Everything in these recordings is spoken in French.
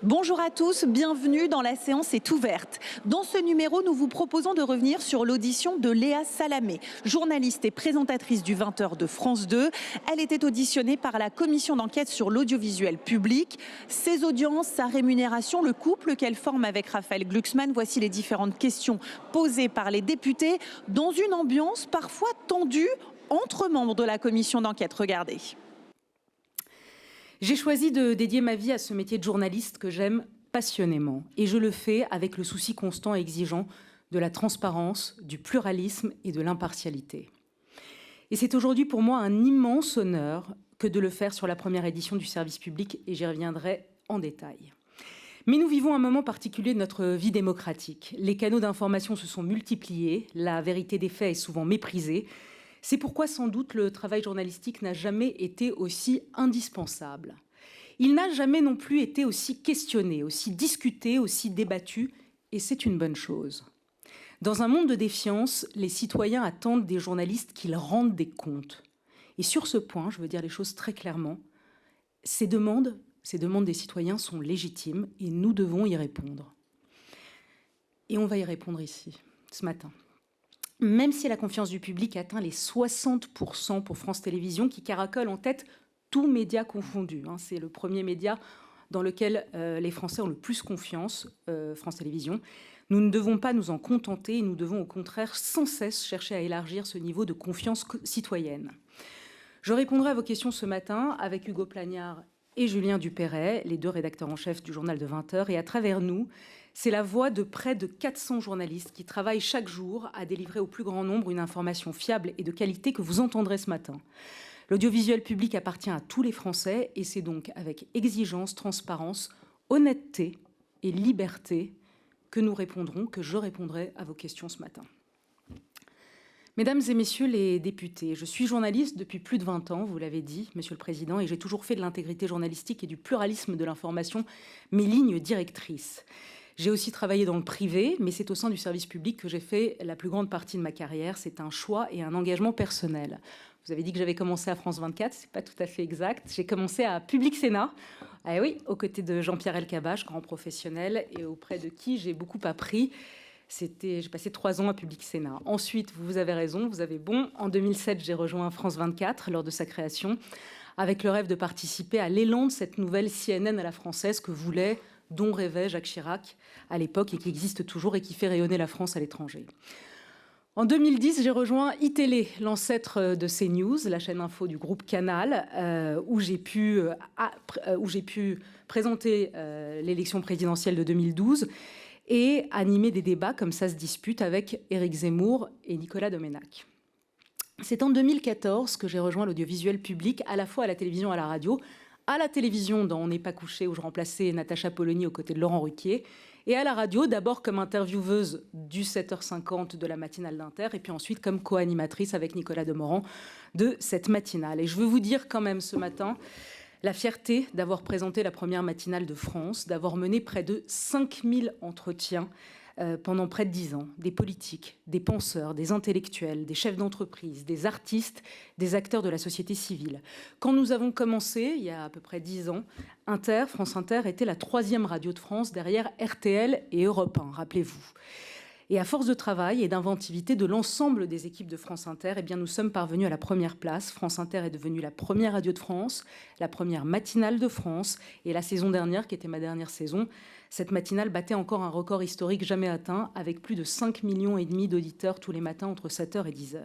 Bonjour à tous, bienvenue dans La séance est ouverte. Dans ce numéro, nous vous proposons de revenir sur l'audition de Léa Salamé, journaliste et présentatrice du 20h de France 2. Elle était auditionnée par la commission d'enquête sur l'audiovisuel public. Ses audiences, sa rémunération, le couple qu'elle forme avec Raphaël Glucksmann, voici les différentes questions posées par les députés dans une ambiance parfois tendue entre membres de la commission d'enquête. Regardez. J'ai choisi de dédier ma vie à ce métier de journaliste que j'aime passionnément. Et je le fais avec le souci constant et exigeant de la transparence, du pluralisme et de l'impartialité. Et c'est aujourd'hui pour moi un immense honneur que de le faire sur la première édition du service public, et j'y reviendrai en détail. Mais nous vivons un moment particulier de notre vie démocratique. Les canaux d'information se sont multipliés, la vérité des faits est souvent méprisée. C'est pourquoi sans doute le travail journalistique n'a jamais été aussi indispensable. Il n'a jamais non plus été aussi questionné, aussi discuté, aussi débattu, et c'est une bonne chose. Dans un monde de défiance, les citoyens attendent des journalistes qu'ils rendent des comptes. Et sur ce point, je veux dire les choses très clairement, ces demandes des citoyens sont légitimes et nous devons y répondre. Et on va y répondre ici, ce matin. Même si la confiance du public atteint les 60% pour France Télévisions, qui caracole en tête tous médias confondus. C'est le premier média dans lequel les Français ont le plus confiance, France Télévisions. Nous ne devons pas nous en contenter et nous devons au contraire sans cesse chercher à élargir ce niveau de confiance citoyenne. Je répondrai à vos questions ce matin avec Hugo Plagnard et Julien Dupéret, les deux rédacteurs en chef du journal de 20h. Et à travers nous, c'est la voix de près de 400 journalistes qui travaillent chaque jour à délivrer au plus grand nombre une information fiable et de qualité que vous entendrez ce matin. L'audiovisuel public appartient à tous les Français et c'est donc avec exigence, transparence, honnêteté et liberté que nous répondrons, que je répondrai à vos questions ce matin. Mesdames et messieurs les députés, je suis journaliste depuis plus de 20 ans, vous l'avez dit, Monsieur le Président, et j'ai toujours fait de l'intégrité journalistique et du pluralisme de l'information mes lignes directrices. J'ai aussi travaillé dans le privé, mais c'est au sein du service public que j'ai fait la plus grande partie de ma carrière. C'est un choix et un engagement personnel. Vous avez dit que j'avais commencé à France 24, c'est pas tout à fait exact. J'ai commencé à Public Sénat, aux côtés de Jean-Pierre Elkabbach, grand professionnel, et auprès de qui j'ai beaucoup appris. J'ai passé 3 ans à Public Sénat. Ensuite, vous avez raison, vous avez bon. En 2007, j'ai rejoint France 24 lors de sa création, avec le rêve de participer à l'élan de cette nouvelle CNN à la française dont rêvait Jacques Chirac à l'époque et qui existe toujours et qui fait rayonner la France à l'étranger. En 2010, j'ai rejoint iTélé, l'ancêtre de CNews, la chaîne info du groupe Canal, où j'ai pu présenter l'élection présidentielle de 2012 et animer des débats comme ça se dispute avec Éric Zemmour et Nicolas Domenach. C'est en 2014 que j'ai rejoint l'audiovisuel public, à la fois à la télévision et à la radio. À la télévision, dans On n'est pas couché, où je remplaçais Natacha Polony aux côtés de Laurent Ruquier, et à la radio, d'abord comme intervieweuse du 7h50 de la matinale d'Inter, et puis ensuite comme co-animatrice avec Nicolas Demorand de cette matinale. Et je veux vous dire quand même ce matin la fierté d'avoir présenté la première matinale de France, d'avoir mené près de 5000 entretiens pendant près de 10 ans, des politiques, des penseurs, des intellectuels, des chefs d'entreprise, des artistes, des acteurs de la société civile. Quand nous avons commencé, il y a à peu près 10 ans, France Inter était la 3e radio de France derrière RTL et Europe 1, rappelez-vous. Et à force de travail et d'inventivité de l'ensemble des équipes de France Inter, eh bien, nous sommes parvenus à la première place. France Inter est devenue la première radio de France, la première matinale de France. Et la saison dernière, qui était ma dernière saison, cette matinale battait encore un record historique jamais atteint, avec plus de 5,5 millions d'auditeurs tous les matins entre 7h et 10h.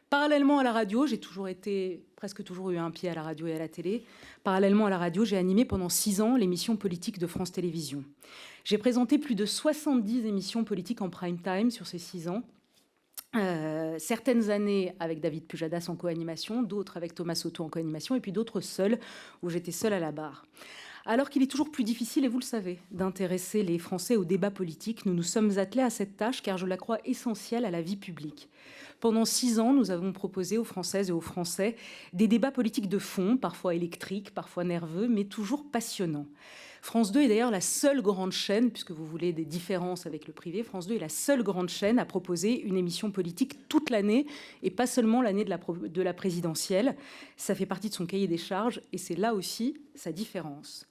Parallèlement à la radio, j'ai presque toujours eu un pied à la radio et à la télé. Parallèlement à la radio, j'ai animé pendant 6 ans l'émission politique de France Télévisions. J'ai présenté plus de 70 émissions politiques en prime time sur ces 6 ans. Certaines années avec David Pujadas en co-animation, d'autres avec Thomas Soto en co-animation, et puis d'autres seules, où j'étais seule à la barre. Alors qu'il est toujours plus difficile, et vous le savez, d'intéresser les Français au débat politique, nous nous sommes attelés à cette tâche car je la crois essentielle à la vie publique. Pendant 6 ans, nous avons proposé aux Françaises et aux Français des débats politiques de fond, parfois électriques, parfois nerveux, mais toujours passionnants. France 2 est d'ailleurs la seule grande chaîne, puisque vous voulez des différences avec le privé, France 2 est la seule grande chaîne à proposer une émission politique toute l'année, et pas seulement l'année de la présidentielle. Ça fait partie de son cahier des charges, et c'est là aussi sa différence.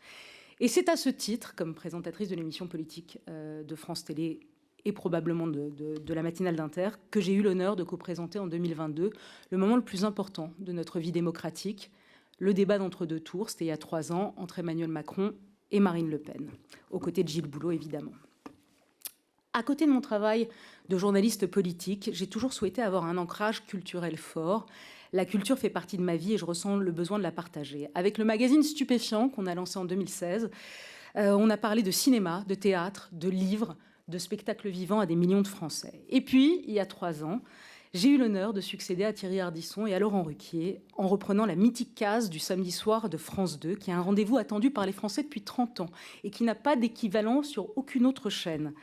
Et c'est à ce titre, comme présentatrice de l'émission politique de France Télé et probablement de la matinale d'Inter, que j'ai eu l'honneur de co-présenter en 2022 le moment le plus important de notre vie démocratique, le débat d'entre-deux tours, c'était il y a 3 ans, entre Emmanuel Macron et Marine Le Pen, aux côtés de Gilles Boulot, évidemment. À côté de mon travail de journaliste politique, j'ai toujours souhaité avoir un ancrage culturel fort. La culture fait partie de ma vie et je ressens le besoin de la partager. Avec le magazine Stupéfiant qu'on a lancé en 2016, on a parlé de cinéma, de théâtre, de livres, de spectacles vivants à des millions de Français. Et puis, il y a 3 ans, j'ai eu l'honneur de succéder à Thierry Ardisson et à Laurent Ruquier en reprenant la mythique case du samedi soir de France 2, qui est un rendez-vous attendu par les Français depuis 30 ans et qui n'a pas d'équivalent sur aucune autre chaîne.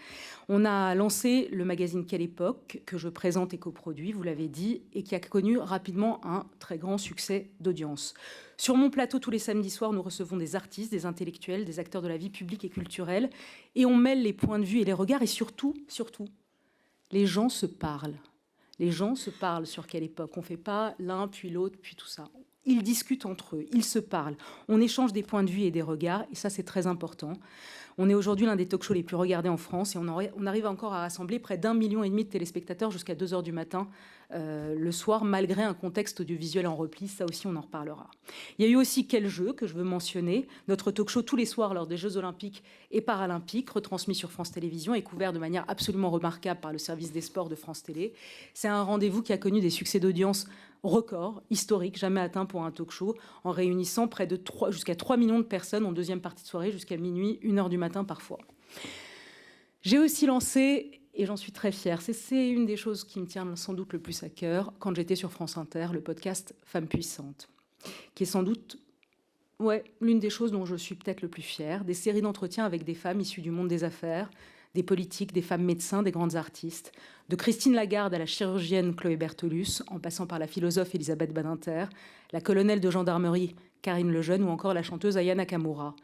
On a lancé le magazine Quelle Époque, que je présente et coproduis, vous l'avez dit, et qui a connu rapidement un très grand succès d'audience. Sur mon plateau, tous les samedis soirs, nous recevons des artistes, des intellectuels, des acteurs de la vie publique et culturelle, et on mêle les points de vue et les regards, et surtout, les gens se parlent. Les gens se parlent sur Quelle Époque. On ne fait pas l'un, puis l'autre, puis tout ça. Ils discutent entre eux, ils se parlent. On échange des points de vue et des regards, et ça, c'est très important. On est aujourd'hui l'un des talk-shows les plus regardés en France, et on arrive encore à rassembler près d'1,5 million de téléspectateurs jusqu'à 2 h du matin le soir, malgré un contexte audiovisuel en repli. Ça aussi, on en reparlera. Il y a eu aussi Quel jeu, que je veux mentionner. Notre talk-show tous les soirs lors des Jeux Olympiques et Paralympiques, retransmis sur France Télévisions et couvert de manière absolument remarquable par le service des sports de France Télé. C'est un rendez-vous qui a connu des succès d'audience record, historique, jamais atteint pour un talk-show, en réunissant jusqu'à 3 millions de personnes en deuxième partie de soirée, jusqu'à minuit, 1 h du matin parfois. J'ai aussi lancé, et j'en suis très fière, c'est une des choses qui me tient sans doute le plus à cœur, quand j'étais sur France Inter, le podcast Femmes puissantes, qui est sans doute l'une des choses dont je suis peut-être le plus fière, des séries d'entretiens avec des femmes issues du monde des affaires, des politiques, des femmes médecins, des grandes artistes, de Christine Lagarde à la chirurgienne Chloé Bertolus, en passant par la philosophe Elisabeth Badinter, la colonelle de gendarmerie Karine Lejeune ou encore la chanteuse Aya Nakamura.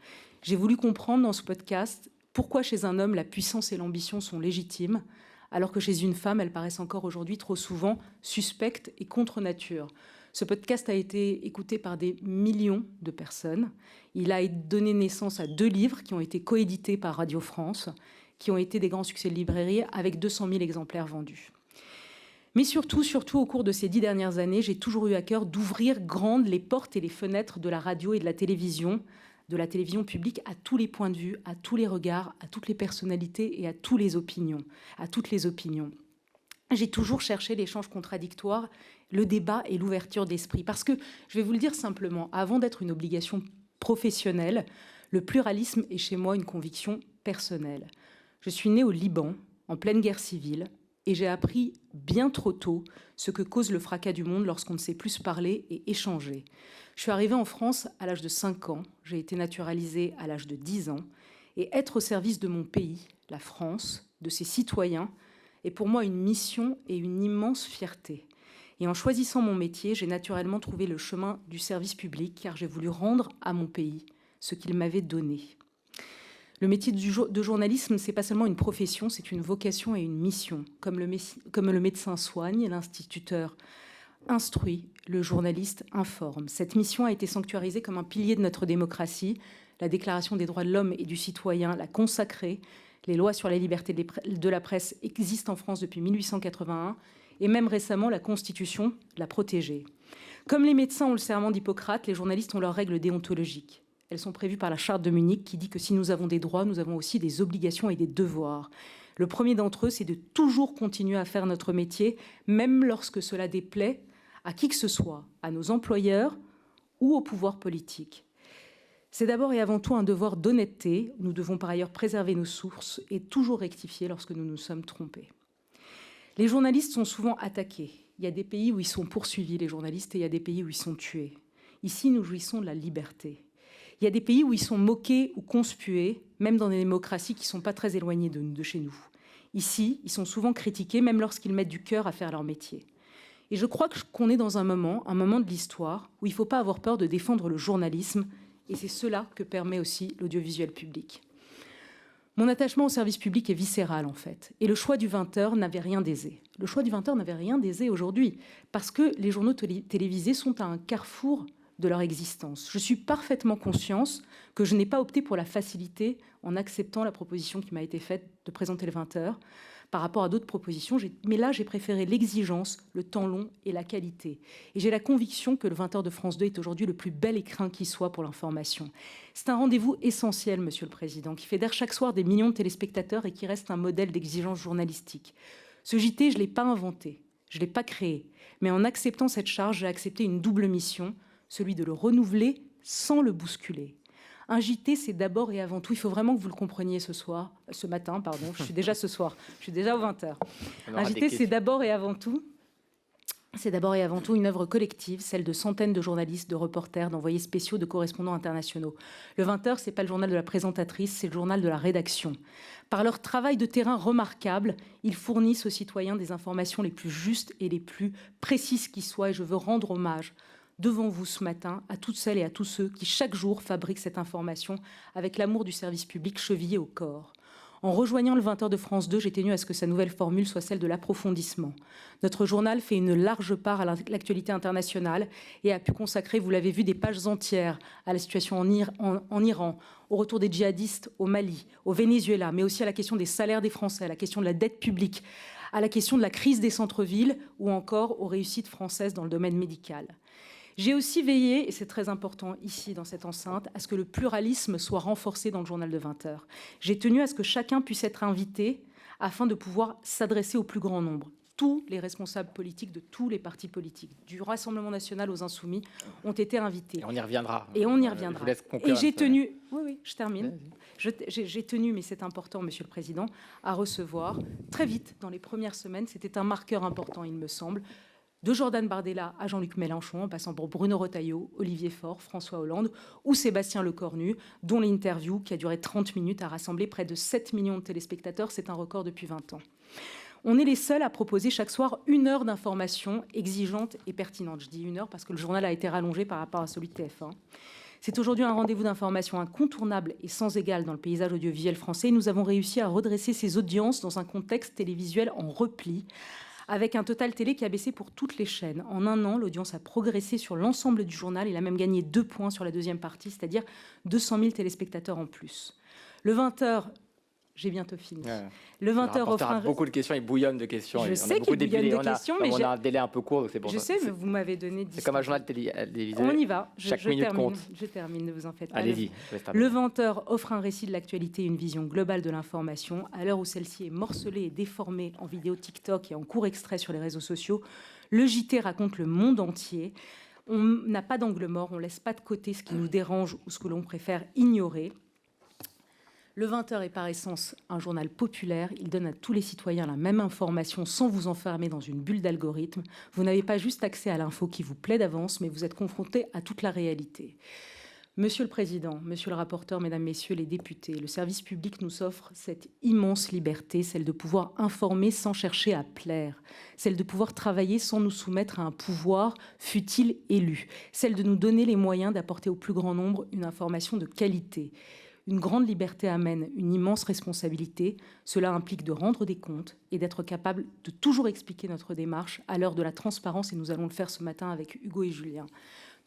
J'ai voulu comprendre dans ce podcast pourquoi chez un homme la puissance et l'ambition sont légitimes, alors que chez une femme, elles paraissent encore aujourd'hui trop souvent suspectes et contre nature. Ce podcast a été écouté par des millions de personnes. Il a donné naissance à 2 livres qui ont été coédités par Radio France, qui ont été des grands succès de librairie avec 200 000 exemplaires vendus. Mais surtout, au cours de ces 10 dernières années, j'ai toujours eu à cœur d'ouvrir grandes les portes et les fenêtres de la radio et de la télévision publique à tous les points de vue, à tous les regards, à toutes les personnalités et à toutes les opinions. J'ai toujours cherché l'échange contradictoire, le débat et l'ouverture d'esprit. Parce que, je vais vous le dire simplement, avant d'être une obligation professionnelle, le pluralisme est chez moi une conviction personnelle. Je suis née au Liban, en pleine guerre civile, et j'ai appris bien trop tôt ce que cause le fracas du monde lorsqu'on ne sait plus se parler et échanger. Je suis arrivée en France à l'âge de 5 ans, j'ai été naturalisée à l'âge de 10 ans, et être au service de mon pays, la France, de ses citoyens, est pour moi une mission et une immense fierté. Et en choisissant mon métier, j'ai naturellement trouvé le chemin du service public, car j'ai voulu rendre à mon pays ce qu'il m'avait donné. Le métier de journalisme, ce n'est pas seulement une profession, c'est une vocation et une mission. Comme le médecin soigne, l'instituteur instruit, le journaliste informe. Cette mission a été sanctuarisée comme un pilier de notre démocratie. La Déclaration des droits de l'homme et du citoyen l'a consacrée. Les lois sur la liberté de la presse existent en France depuis 1881 et même récemment, la Constitution l'a protégée. Comme les médecins ont le serment d'Hippocrate, les journalistes ont leurs règles déontologiques. Elles sont prévues par la Charte de Munich qui dit que si nous avons des droits, nous avons aussi des obligations et des devoirs. Le premier d'entre eux, c'est de toujours continuer à faire notre métier, même lorsque cela déplaît à qui que ce soit, à nos employeurs ou au pouvoir politique. C'est d'abord et avant tout un devoir d'honnêteté. Nous devons par ailleurs préserver nos sources et toujours rectifier lorsque nous nous sommes trompés. Les journalistes sont souvent attaqués. Il y a des pays où ils sont poursuivis, les journalistes, et il y a des pays où ils sont tués. Ici, nous jouissons de la liberté. Il y a des pays où ils sont moqués ou conspués, même dans des démocraties qui ne sont pas très éloignées de chez nous. Ici, ils sont souvent critiqués, même lorsqu'ils mettent du cœur à faire leur métier. Et je crois qu'on est dans un moment de l'histoire où il ne faut pas avoir peur de défendre le journalisme, et c'est cela que permet aussi l'audiovisuel public. Mon attachement au service public est viscéral, en fait. Et le choix du 20h n'avait rien d'aisé. Le choix du 20h n'avait rien d'aisé aujourd'hui, parce que les journaux télévisés sont à un carrefour de leur existence. Je suis parfaitement consciente que je n'ai pas opté pour la facilité en acceptant la proposition qui m'a été faite de présenter le 20h par rapport à d'autres propositions. Mais là, j'ai préféré l'exigence, le temps long et la qualité. Et j'ai la conviction que le 20h de France 2 est aujourd'hui le plus bel écrin qui soit pour l'information. C'est un rendez-vous essentiel, Monsieur le Président, qui fédère chaque soir des millions de téléspectateurs et qui reste un modèle d'exigence journalistique. Ce JT, je ne l'ai pas inventé, je ne l'ai pas créé. Mais en acceptant cette charge, j'ai accepté une double mission, celui de le renouveler sans le bousculer. Un JT, c'est d'abord et avant tout, il faut vraiment que vous le compreniez ce matin, je suis déjà ce soir, je suis déjà aux 20h. Un JT, c'est d'abord et avant tout une œuvre collective, celle de centaines de journalistes, de reporters, d'envoyés spéciaux, de correspondants internationaux. Le 20h, ce n'est pas le journal de la présentatrice, c'est le journal de la rédaction. Par leur travail de terrain remarquable, ils fournissent aux citoyens des informations les plus justes et les plus précises qui soient. Et je veux rendre hommage devant vous ce matin à toutes celles et à tous ceux qui chaque jour fabriquent cette information avec l'amour du service public chevillé au corps. En rejoignant le 20h de France 2, j'ai tenu à ce que sa nouvelle formule soit celle de l'approfondissement. Notre journal fait une large part à l'actualité internationale et a pu consacrer, vous l'avez vu, des pages entières à la situation en Iran, au retour des djihadistes au Mali, au Venezuela, mais aussi à la question des salaires des Français, à la question de la dette publique, à la question de la crise des centres-villes ou encore aux réussites françaises dans le domaine médical. J'ai aussi veillé, et c'est très important ici dans cette enceinte, à ce que le pluralisme soit renforcé dans le journal de 20h. J'ai tenu à ce que chacun puisse être invité afin de pouvoir s'adresser au plus grand nombre. Tous les responsables politiques de tous les partis politiques, du Rassemblement national aux Insoumis, ont été invités. Et on y reviendra. Et on y reviendra. Je vous laisse conclure. Et j'ai tenu, oui, je termine. J'ai tenu, mais c'est important, Monsieur le Président, à recevoir très vite, dans les premières semaines, c'était un marqueur important, il me semble, de Jordan Bardella à Jean-Luc Mélenchon, en passant par Bruno Retailleau, Olivier Faure, François Hollande ou Sébastien Lecornu, dont l'interview, qui a duré 30 minutes, a rassemblé près de 7 millions de téléspectateurs. C'est un record depuis 20 ans. On est les seuls à proposer chaque soir 1 heure d'information exigeante et pertinente. Je dis 1 heure parce que le journal a été rallongé par rapport à celui de TF1. C'est aujourd'hui un rendez-vous d'information incontournable et sans égal dans le paysage audiovisuel français. Nous avons réussi à redresser ces audiences dans un contexte télévisuel en repli, avec un total télé qui a baissé pour toutes les chaînes. En 1 an, l'audience a progressé sur l'ensemble du journal. Il a même gagné 2 points sur la deuxième partie, c'est-à-dire 200 000 téléspectateurs en plus. Le 20h, j'ai bientôt fini. Ouais. Le 20h offre beaucoup de questions, il bouillonne de questions. Je sais qu'il bouillonne de questions, mais on a un délai un peu court, donc c'est pour ça. Je sais, mais vous m'avez donné 10. C'est comme un journal télévisé. On y va. Chaque minute compte. Je termine, ne vous en faites pas. Allez-y. Le 20h offre un récit de l'actualité et une vision globale de l'information. À l'heure où celle-ci est morcelée et déformée en vidéo TikTok et en court extrait sur les réseaux sociaux, le JT raconte le monde entier. On n'a pas d'angle mort, on ne laisse pas de côté ce qui nous dérange ou ce que l'on préfère ignorer. Le 20h est par essence un journal populaire. Il donne à tous les citoyens la même information sans vous enfermer dans une bulle d'algorithmes. Vous n'avez pas juste accès à l'info qui vous plaît d'avance, mais vous êtes confronté à toute la réalité. Monsieur le Président, Monsieur le rapporteur, Mesdames, Messieurs les députés, le service public nous offre cette immense liberté, celle de pouvoir informer sans chercher à plaire, celle de pouvoir travailler sans nous soumettre à un pouvoir, fût-il élu, celle de nous donner les moyens d'apporter au plus grand nombre une information de qualité. Une grande liberté amène une immense responsabilité. Cela implique de rendre des comptes et d'être capable de toujours expliquer notre démarche à l'heure de la transparence, et nous allons le faire ce matin avec Hugo et Julien.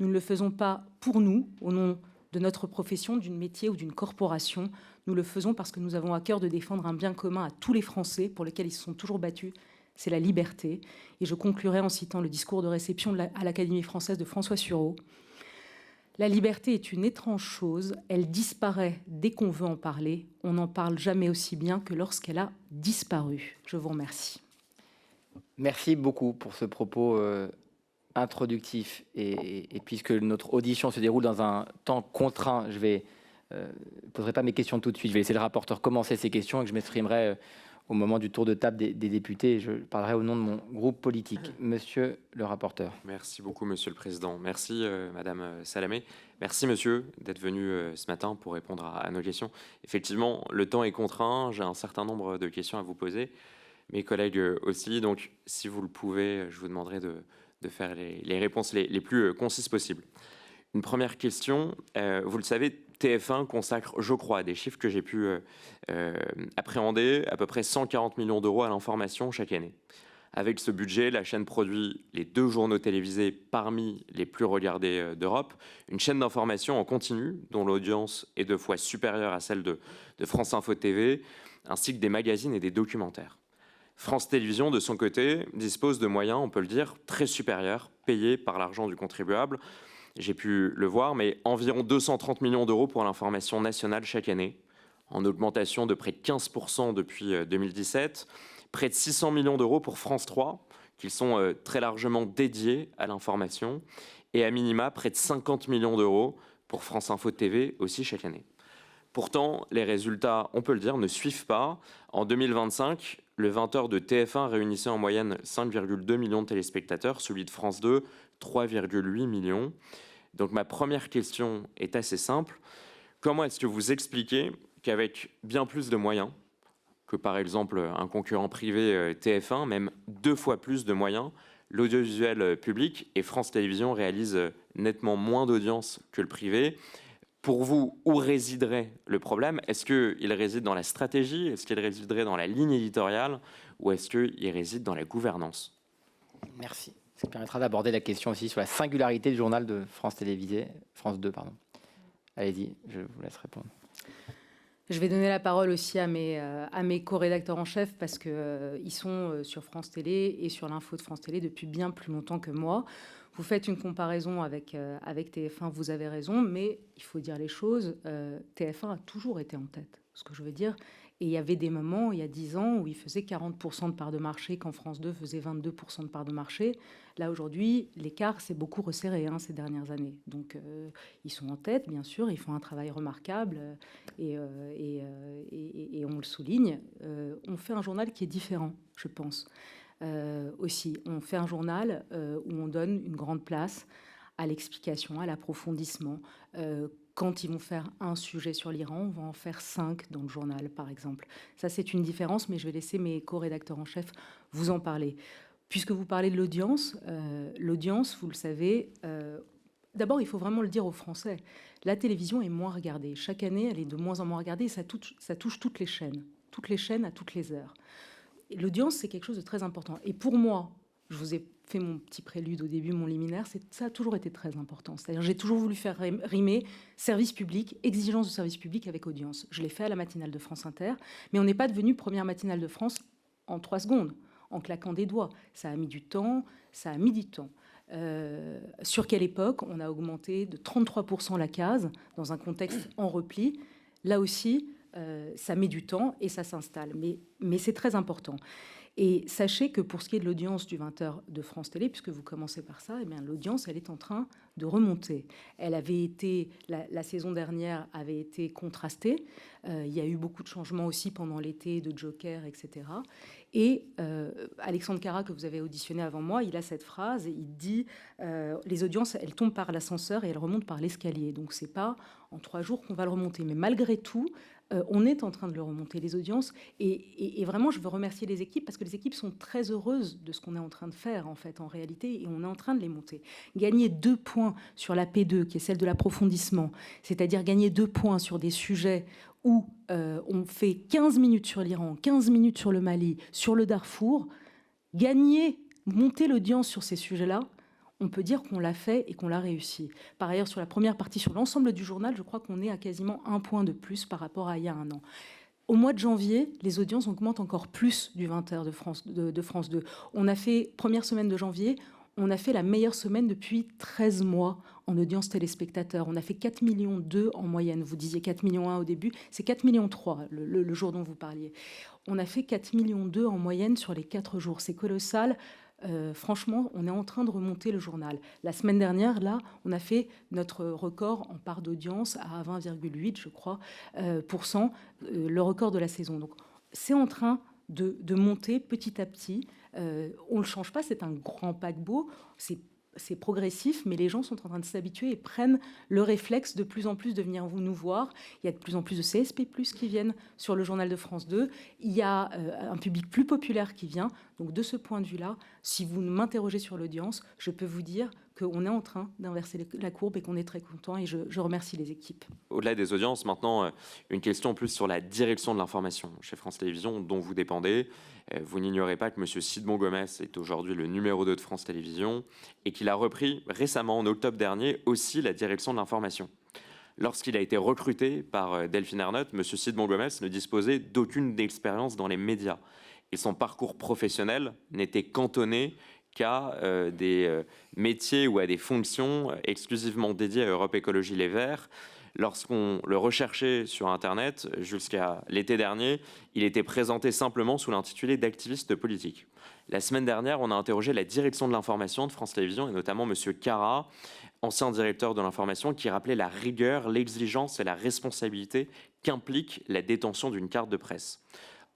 Nous ne le faisons pas pour nous, au nom de notre profession, d'une métier ou d'une corporation. Nous le faisons parce que nous avons à cœur de défendre un bien commun à tous les Français pour lesquels ils se sont toujours battus, c'est la liberté. Et je conclurai en citant le discours de réception à l'Académie française de François Sureau. La liberté est une étrange chose, elle disparaît dès qu'on veut en parler. On n'en parle jamais aussi bien que lorsqu'elle a disparu. Je vous remercie. Merci beaucoup pour ce propos introductif. Et puisque notre audition se déroule dans un temps contraint, je ne poserai pas mes questions tout de suite. Je vais laisser le rapporteur commencer ses questions et que je m'exprimerai au moment du tour de table des députés. Je parlerai au nom de mon groupe politique. Monsieur le rapporteur. Merci beaucoup, Monsieur le Président. Merci, Madame Salamé. Merci, Monsieur, d'être venu ce matin pour répondre à nos questions. Effectivement, le temps est contraint. J'ai un certain nombre de questions à vous poser. Mes collègues aussi. Donc, si vous le pouvez, je vous demanderai de faire les réponses les plus concises possibles. Une première question. Vous le savez, TF1 consacre, je crois, des chiffres que j'ai pu appréhender, à peu près 140 millions d'euros à l'information chaque année. Avec ce budget, la chaîne produit les 2 journaux télévisés parmi les plus regardés d'Europe, une chaîne d'information en continu dont l'audience est 2 fois supérieure à celle de France Info TV, ainsi que des magazines et des documentaires. France Télévisions, de son côté, dispose de moyens, on peut le dire, très supérieurs, payés par l'argent du contribuable. J'ai pu le voir, mais environ 230 millions d'euros pour l'information nationale chaque année, en augmentation de près de 15% depuis 2017, près de 600 millions d'euros pour France 3, qui sont très largement dédiés à l'information, et à minima, près de 50 millions d'euros pour France Info TV aussi chaque année. Pourtant, les résultats, on peut le dire, ne suivent pas. En 2025, le 20h de TF1 réunissait en moyenne 5,2 millions de téléspectateurs, celui de France 2, 3,8 millions. Donc ma première question est assez simple. Comment est-ce que vous expliquez qu'avec bien plus de moyens, que par exemple un concurrent privé TF1, même 2 fois plus de moyens, l'audiovisuel public et France Télévisions réalisent nettement moins d'audience que le privé? Pour vous, où résiderait le problème? Est-ce qu'il réside dans la stratégie? Est-ce qu'il résiderait dans la ligne éditoriale? Ou est-ce qu'il réside dans la gouvernance? Merci. Ça permettra d'aborder la question aussi sur la singularité du journal de France 2, pardon. Allez-y, je vous laisse répondre. Je vais donner la parole aussi à mes co-rédacteurs en chef parce qu'ils sont sur France Télé et sur l'info de France Télé depuis bien plus longtemps que moi. Vous faites une comparaison avec TF1, vous avez raison, mais il faut dire les choses. TF1 a toujours été en tête, ce que je veux dire. Et il y avait des moments, il y a 10 ans, où il faisait 40% de part de marché, quand France 2 faisait 22% de part de marché. Là, aujourd'hui, l'écart s'est beaucoup resserré ces dernières années. Donc, ils sont en tête, bien sûr, ils font un travail remarquable, et on le souligne. On fait un journal qui est différent, je pense. Aussi, on fait un journal où on donne une grande place à l'explication, à l'approfondissement. Quand ils vont faire un sujet sur l'Iran, on va en faire 5 dans le journal, par exemple. Ça, c'est une différence, mais je vais laisser mes co-rédacteurs en chef vous en parler. Puisque vous parlez de l'audience, vous le savez, d'abord, il faut vraiment le dire aux Français. La télévision est moins regardée. Chaque année, elle est de moins en moins regardée et ça touche toutes les chaînes à toutes les heures. L'audience, c'est quelque chose de très important. Et pour moi, je vous ai fait mon petit prélude au début, mon liminaire, ça a toujours été très important. C'est-à-dire, j'ai toujours voulu faire rimer service public, exigence de service public avec audience. Je l'ai fait à la matinale de France Inter, mais on n'est pas devenu première matinale de France en 3 secondes, en claquant des doigts. Ça a mis du temps, Sur quelle époque? On a augmenté de 33% la case, dans un contexte en repli. Là aussi, ça met du temps et ça s'installe. Mais c'est très important. Et sachez que pour ce qui est de l'audience du 20h de France Télé, puisque vous commencez par ça, eh bien, l'audience, elle est en train de remonter. Elle avait été, la saison dernière avait été contrastée. Il y a eu beaucoup de changements aussi pendant l'été, de Joker, etc. Et Alexandre Cara, que vous avez auditionné avant moi, il a cette phrase, il dit les audiences, elles tombent par l'ascenseur et elles remontent par l'escalier. Donc, c'est pas en 3 jours qu'on va le remonter. Mais malgré tout, on est en train de le remonter, les audiences. Et vraiment, je veux remercier les équipes parce que les équipes sont très heureuses de ce qu'on est en train de faire, en fait, en réalité, et on est en train de les monter. Gagner 2 points sur la P2, qui est celle de l'approfondissement, c'est-à-dire gagner 2 points sur des sujets où on fait 15 minutes sur l'Iran, 15 minutes sur le Mali, sur le Darfour, monter l'audience sur ces sujets-là, on peut dire qu'on l'a fait et qu'on l'a réussi. Par ailleurs, sur la première partie, sur l'ensemble du journal, je crois qu'on est à quasiment 1 point de plus par rapport à il y a 1 an. Au mois de janvier, les audiences augmentent encore plus du 20h de France 2. On a fait, première semaine de janvier, on a fait la meilleure semaine depuis 13 mois en audience téléspectateurs. On a fait 4,2 millions en moyenne. Vous disiez 4,1 millions au début, c'est 4,3 millions le jour dont vous parliez. On a fait 4,2 millions en moyenne sur les 4 jours. C'est colossal. Franchement, on est en train de remonter le journal. La semaine dernière, là, on a fait notre record en part d'audience à 20,8, je crois, le record de la saison. Donc, c'est en train de monter petit à petit. On ne le change pas, c'est un grand paquebot. C'est progressif, mais les gens sont en train de s'habituer et prennent le réflexe de plus en plus de venir nous voir. Il y a de plus en plus de CSP+, qui viennent sur le journal de France 2. Il y a un public plus populaire qui vient. Donc, de ce point de vue-là, si vous m'interrogez sur l'audience, je peux vous dire qu'on est en train d'inverser la courbe et qu'on est très content. Et je remercie les équipes. Au-delà des audiences, maintenant, une question plus sur la direction de l'information chez France Télévisions, dont vous dépendez. Vous n'ignorez pas que M. Sidbon Gomes est aujourd'hui le numéro 2 de France Télévisions et qu'il a repris récemment, en octobre dernier, aussi la direction de l'information. Lorsqu'il a été recruté par Delphine Ernotte, M. Sidbon Gomes ne disposait d'aucune expérience dans les médias. Et son parcours professionnel n'était cantonné qu'à des métiers ou à des fonctions exclusivement dédiées à Europe Écologie Les Verts. Lorsqu'on le recherchait sur Internet, jusqu'à l'été dernier, il était présenté simplement sous l'intitulé d'activiste politique. La semaine dernière, on a interrogé la direction de l'information de France Télévisions, et notamment M. Cara, ancien directeur de l'information, qui rappelait la rigueur, l'exigence et la responsabilité qu'implique la détention d'une carte de presse.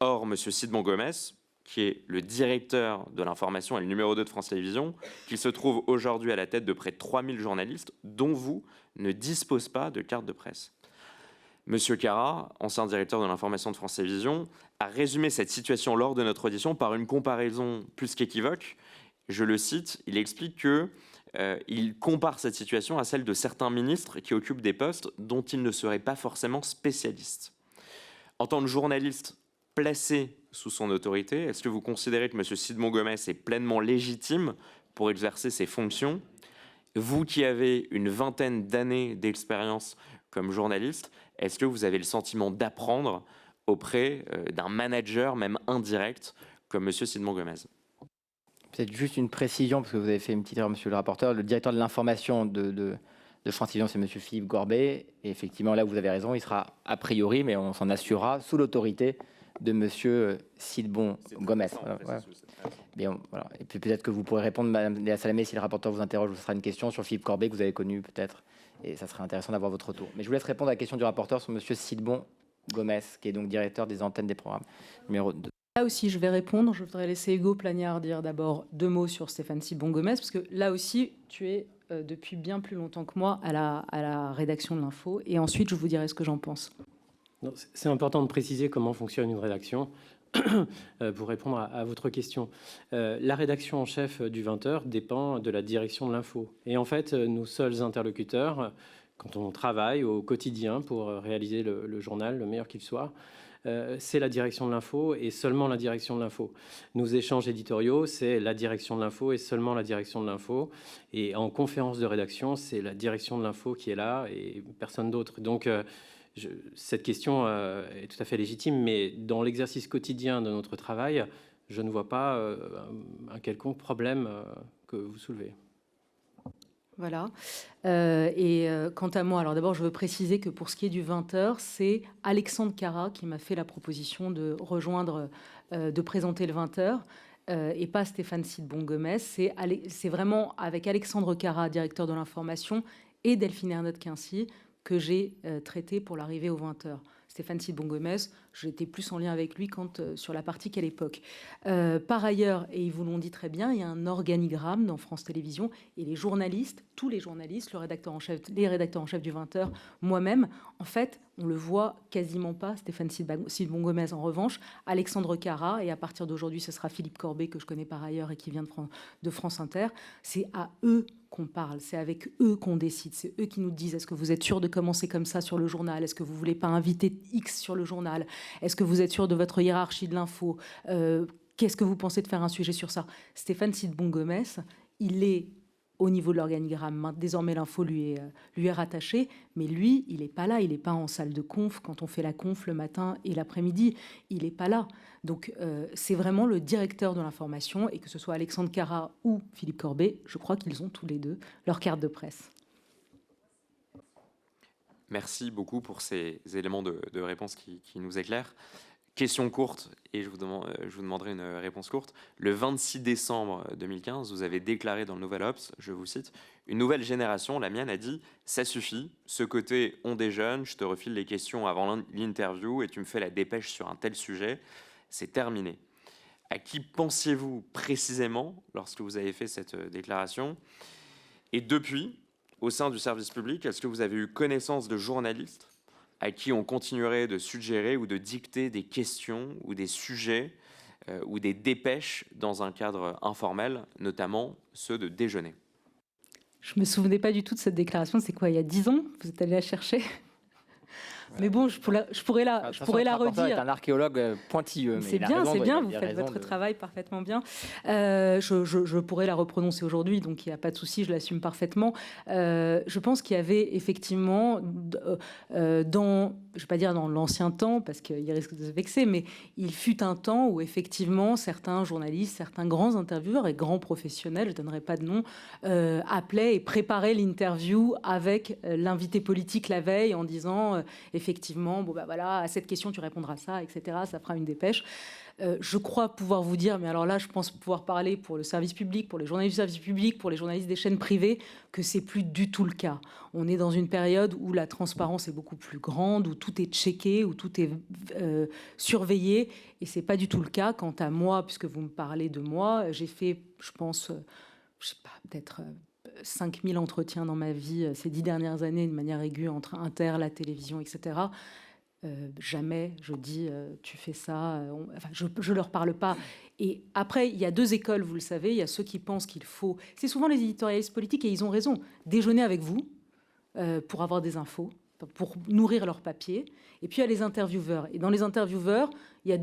Or, M. Sidbon Gomes, qui est le directeur de l'information et le numéro 2 de France Télévisions, qui se trouve aujourd'hui à la tête de près de 3000 journalistes, dont vous, ne dispose pas de carte de presse. Monsieur Cara, ancien directeur de l'information de France Télévisions, a résumé cette situation lors de notre audition par une comparaison plus qu'équivoque. Je le cite, il explique que il compare cette situation à celle de certains ministres qui occupent des postes dont ils ne seraient pas forcément spécialistes. En tant que journaliste placé sous son autorité, est-ce que vous considérez que M. Sidbon Gomes est pleinement légitime pour exercer ses fonctions? Vous qui avez une vingtaine d'années d'expérience comme journaliste, est-ce que vous avez le sentiment d'apprendre auprès d'un manager, même indirect, comme M. Sidbon Gomes? Peut-être juste une précision, parce que vous avez fait une petite erreur, monsieur le rapporteur. Le directeur de l'information de France Télévisions, c'est monsieur Philippe Corbet. Et effectivement, là, vous avez raison, il sera a priori, mais on s'en assurera, sous l'autorité de monsieur Sidbon Gomes. Voilà. Et puis peut-être que vous pourrez répondre, madame Léa Salamé, si le rapporteur vous interroge, ce sera une question sur Philippe Corbet, que vous avez connu peut-être. Et ça serait intéressant d'avoir votre retour. Mais je vous laisse répondre à la question du rapporteur sur monsieur Sidbon Gomes, qui est donc directeur des antennes des programmes, numéro 2. Là aussi, je vais répondre. Je voudrais laisser Hugo Plagnard dire d'abord 2 mots sur Stéphane Sidbon Gomes, parce que là aussi, tu es depuis bien plus longtemps que moi à la rédaction de l'info. Et ensuite, je vous dirai ce que j'en pense. C'est important de préciser comment fonctionne une rédaction pour répondre à votre question. La rédaction en chef du 20h dépend de la direction de l'info. Et en fait, nos seuls interlocuteurs, quand on travaille au quotidien pour réaliser le journal, le meilleur qu'il soit, c'est la direction de l'info et seulement la direction de l'info. Nos échanges éditoriaux, c'est la direction de l'info et seulement la direction de l'info. Et en conférence de rédaction, c'est la direction de l'info qui est là et personne d'autre. Donc, cette question est tout à fait légitime, mais dans l'exercice quotidien de notre travail, je ne vois pas un quelconque problème que vous soulevez. Voilà. Quant à moi, alors d'abord, je veux préciser que pour ce qui est du 20h, c'est Alexandre Cara qui m'a fait la proposition de rejoindre, de présenter le 20h. Et pas Stéphane Sidbon Gomes. C'est vraiment avec Alexandre Cara, directeur de l'information, et Delphine Ernotte-Quincy, que j'ai traité pour l'arrivée aux 20h. Stéphane Sidbon Gomes, j'étais plus en lien avec lui sur la partie qu'à l'époque. Par ailleurs, et ils vous l'ont dit très bien, il y a un organigramme dans France Télévisions et les journalistes, tous les journalistes, les rédacteurs en chef du 20h, moi-même, en fait, on le voit quasiment pas, Stéphane Sidbon Gomes. En revanche, Alexandre Cara, et à partir d'aujourd'hui, ce sera Philippe Corbet, que je connais par ailleurs et qui vient de France Inter, c'est à eux qu'on parle, c'est avec eux qu'on décide, c'est eux qui nous disent est-ce que vous êtes sûr de commencer comme ça sur le journal, est-ce que vous voulez pas inviter X sur le journal, est-ce que vous êtes sûr de votre hiérarchie de l'info, qu'est-ce que vous pensez de faire un sujet sur ça? Stéphane Sidbon Gomes, il est au niveau de l'organigramme. Désormais, l'info lui est rattachée, mais lui, il n'est pas là. Il n'est pas en salle de conf quand on fait la conf le matin et l'après-midi. Il n'est pas là. Donc, c'est vraiment le directeur de l'information, et que ce soit Alexandre Cara ou Philippe Corbet, je crois qu'ils ont tous les deux leur carte de presse. Merci beaucoup pour ces éléments de réponse qui nous éclairent. Question courte, et je vous demanderai une réponse courte. Le 26 décembre 2015, vous avez déclaré dans le Nouvel Obs, je vous cite, « Une nouvelle génération, la mienne, a dit « Ça suffit, ce côté on déjeune, je te refile les questions avant l'interview et tu me fais la dépêche sur un tel sujet, c'est terminé. » À qui pensiez-vous précisément lorsque vous avez fait cette déclaration? Et depuis, au sein du service public, est-ce que vous avez eu connaissance de journalistes à qui on continuerait de suggérer ou de dicter des questions ou des sujets ou des dépêches dans un cadre informel, notamment ceux de déjeuner? Je me souvenais pas du tout de cette déclaration. C'est quoi, il y a 10 ans? Vous êtes allé la chercher? Mais bon, je pourrais la redire. C'est un archéologue pointilleux. C'est bien, vous faites votre travail parfaitement bien. Je pourrais la reprononcer aujourd'hui, donc il n'y a pas de souci, je l'assume parfaitement. Je pense qu'il y avait effectivement, je ne vais pas dire dans l'ancien temps, parce qu'il risque de se vexer, mais il fut un temps où effectivement certains journalistes, certains grands intervieweurs et grands professionnels, je ne donnerai pas de nom, appelaient et préparaient l'interview avec l'invité politique la veille en disant effectivement, bon bah voilà, à cette question tu répondras ça, etc. Ça fera une dépêche. Je crois pouvoir vous dire, mais alors là, je pense pouvoir parler pour le service public, pour les journalistes du service public, pour les journalistes des chaînes privées, que c'est plus du tout le cas. On est dans une période où la transparence est beaucoup plus grande, où tout est checké, où tout est surveillé, et c'est pas du tout le cas. Quant à moi, puisque vous me parlez de moi, j'ai fait, je pense, je sais pas, peut-être 5000 entretiens dans ma vie ces 10 dernières années de manière aiguë entre Inter, la télévision, etc. Jamais je dis tu fais ça, enfin, je leur parle pas. Et après, il y a deux écoles, vous le savez. Il y a ceux qui pensent qu'il faut, c'est souvent les éditorialistes politiques, et ils ont raison, déjeuner avec vous pour avoir des infos, pour nourrir leur papier. Et puis il y a les intervieweurs. Et dans les intervieweurs, il y a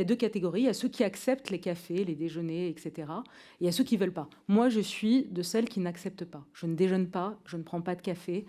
deux catégories. Il y a ceux qui acceptent les cafés, les déjeuners, etc. Et il y a ceux qui ne veulent pas. Moi, je suis de celles qui n'acceptent pas. Je ne déjeune pas, je ne prends pas de café.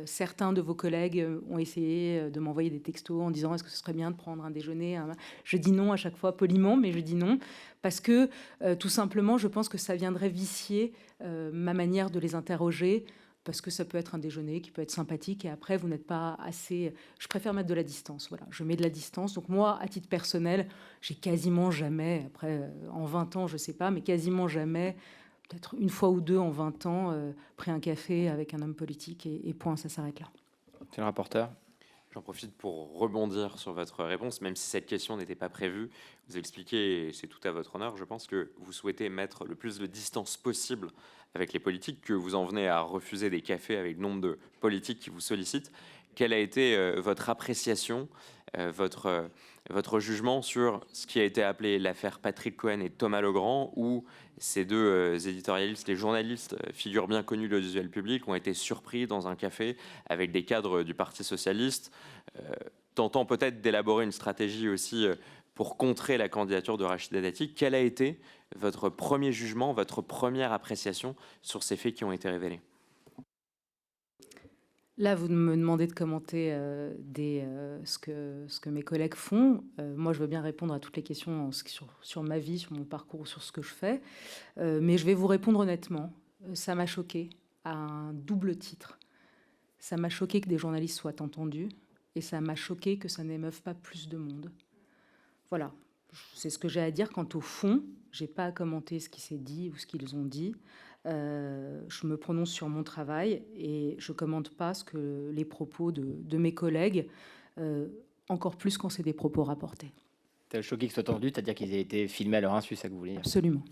Certains de vos collègues ont essayé de m'envoyer des textos en disant « Est-ce que ce serait bien de prendre un déjeuner ?» Je dis non à chaque fois, poliment, mais je dis non. Parce que, tout simplement, je pense que ça viendrait vicier ma manière de les interroger, parce que ça peut être un déjeuner qui peut être sympathique, et après, vous n'êtes pas assez... Je préfère mettre de la distance, voilà. Je mets de la distance. Donc moi, à titre personnel, j'ai quasiment jamais, après, en 20 ans, je ne sais pas, mais quasiment jamais, peut-être une fois ou deux en 20 ans, pris un café avec un homme politique, et point, ça s'arrête là. C'est le rapporteur. J'en profite pour rebondir sur votre réponse, même si cette question n'était pas prévue. Vous expliquez, et c'est tout à votre honneur, je pense que vous souhaitez mettre le plus de distance possible avec les politiques, que vous en venez à refuser des cafés avec le nombre de politiques qui vous sollicitent. Quelle a été votre appréciation, votre jugement sur ce qui a été appelé l'affaire Patrick Cohen et Thomas Legrand, où ces deux éditorialistes, les journalistes, figures bien connues de l'audiovisuel public, ont été surpris dans un café avec des cadres du Parti socialiste, tentant peut-être d'élaborer une stratégie aussi pour contrer la candidature de Rachida Dati. Quel a été votre premier jugement, votre première appréciation sur ces faits qui ont été révélés ? Là, vous me demandez de commenter ce que mes collègues font. Moi, je veux bien répondre à toutes les questions sur ma vie, sur mon parcours, sur ce que je fais. Mais je vais vous répondre honnêtement. Ça m'a choqué à un double titre. Ça m'a choqué que des journalistes soient entendus, et ça m'a choqué que ça n'émeuve pas plus de monde. Voilà, c'est ce que j'ai à dire. Quant au fond, je n'ai pas à commenter ce qui s'est dit ou ce qu'ils ont dit. Je me prononce sur mon travail et je ne commente pas les propos de mes collègues, encore plus quand c'est des propos rapportés. T'as choqué qu'ils soient entendus, c'est-à-dire qu'ils aient été filmés à leur insu, c'est ça que vous voulez dire ? Absolument.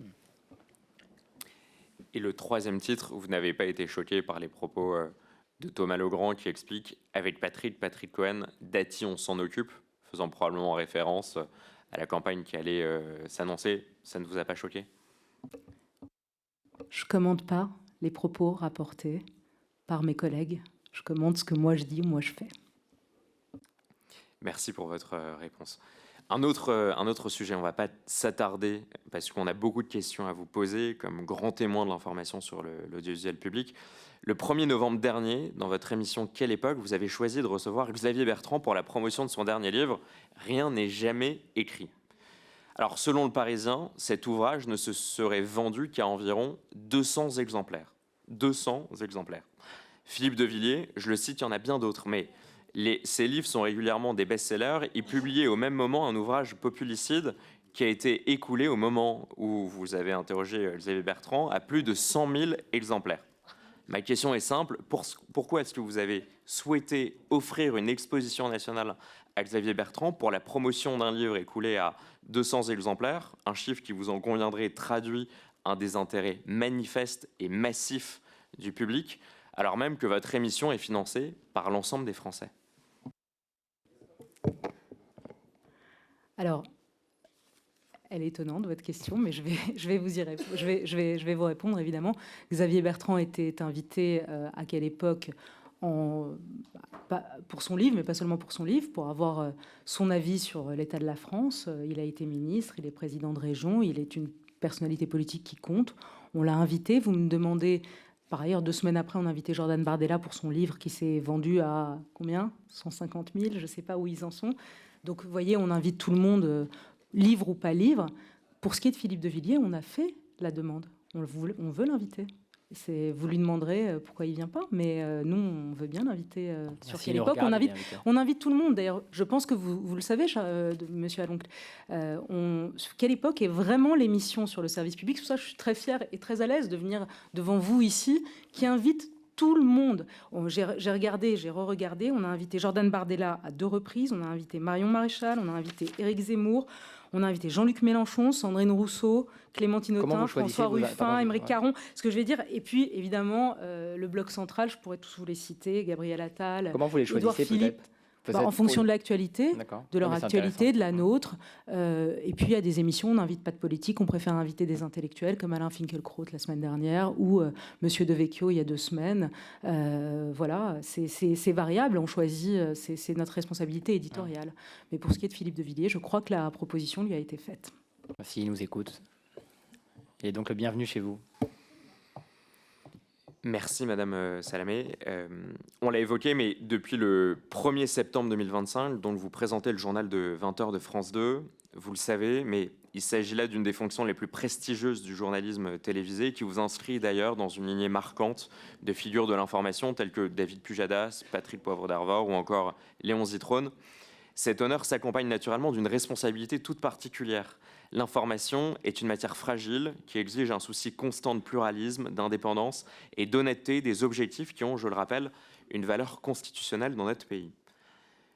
Et le troisième titre, vous n'avez pas été choqué par les propos de Thomas Legrand qui explique « Avec Patrick Cohen, Dati, on s'en occupe », faisant probablement référence à la campagne qui allait s'annoncer. Ça ne vous a pas choqué ? Je ne commente pas les propos rapportés par mes collègues. Je commente ce que moi je dis, moi je fais. Merci pour votre réponse. Un autre sujet, on ne va pas s'attarder parce qu'on a beaucoup de questions à vous poser comme grand témoin de l'information sur l'audiovisuel public. Le 1er novembre dernier, dans votre émission « Quelle époque ?», vous avez choisi de recevoir Xavier Bertrand pour la promotion de son dernier livre « Rien n'est jamais écrit ». Alors, selon le Parisien, cet ouvrage ne se serait vendu qu'à environ 200 exemplaires. 200 exemplaires. Philippe de Villiers, je le cite, il y en a bien d'autres, mais ces livres sont régulièrement des best-sellers. Il publiait au même moment un ouvrage populicide qui a été écoulé au moment où vous avez interrogé Xavier Bertrand à plus de 100 000 exemplaires. Ma question est simple, pourquoi est-ce que vous avez souhaité offrir une exposition nationale à Xavier Bertrand pour la promotion d'un livre écoulé à 200 exemplaires, un chiffre qui vous en conviendrait traduit un désintérêt manifeste et massif du public, alors même que votre émission est financée par l'ensemble des Français? Alors, Elle est étonnante, votre question, mais je vais vous répondre, évidemment. Xavier Bertrand était invité à quelle époque pour son livre, mais pas seulement pour son livre, pour avoir son avis sur l'état de la France. Il a été ministre, il est président de région, il est une personnalité politique qui compte. On l'a invité. Vous me demandez, par ailleurs, 2 semaines après, on a invité Jordan Bardella pour son livre qui s'est vendu à combien 150 000, je ne sais pas où ils en sont. Donc, vous voyez, on invite tout le monde, livre ou pas livre. Pour ce qui est de Philippe de Villiers, on a fait la demande. On veut l'inviter. Vous lui demanderez pourquoi il ne vient pas, mais nous, on veut bien l'inviter. Sur quelle époque on invite tout le monde. D'ailleurs, je pense que vous le savez, monsieur Aloncle. Sur quelle époque est vraiment l'émission sur le service public? C'est pour ça que je suis très fière et très à l'aise de venir devant vous ici, qui invite tout le monde. J'ai regardé, j'ai re-regardé. On a invité Jordan Bardella à 2 reprises. On a invité Marion Maréchal. On a invité Éric Zemmour. On a invité Jean-Luc Mélenchon, Sandrine Rousseau, Clémentine Autain, François Ruffin, Aymeric Caron. Ce que je vais dire, et puis évidemment le bloc central, je pourrais tous vous les citer, Gabriel Attal, comment vous les Édouard Philippe. En fonction de l'actualité, de leur actualité, de la nôtre. Et puis, il y a des émissions, on n'invite pas de politique, on préfère inviter des intellectuels comme Alain Finkielkraut la semaine dernière ou Monsieur De Vecchio il y a 2 semaines. Voilà, c'est variable, on choisit, c'est notre responsabilité éditoriale. Mais pour ce qui est de Philippe de Villiers, je crois que la proposition lui a été faite. S'il nous écoute. Et donc, le bienvenu chez vous. Merci Madame Salamé. On l'a évoqué, mais depuis le 1er septembre 2025, donc vous présentez le journal de 20h de France 2, vous le savez, mais il s'agit là d'une des fonctions les plus prestigieuses du journalisme télévisé, qui vous inscrit d'ailleurs dans une lignée marquante de figures de l'information telles que David Pujadas, Patrick Poivre d'Arvor ou encore Léon Zitrone. Cet honneur s'accompagne naturellement d'une responsabilité toute particulière. L'information est une matière fragile qui exige un souci constant de pluralisme, d'indépendance et d'honnêteté des objectifs qui ont, je le rappelle, une valeur constitutionnelle dans notre pays.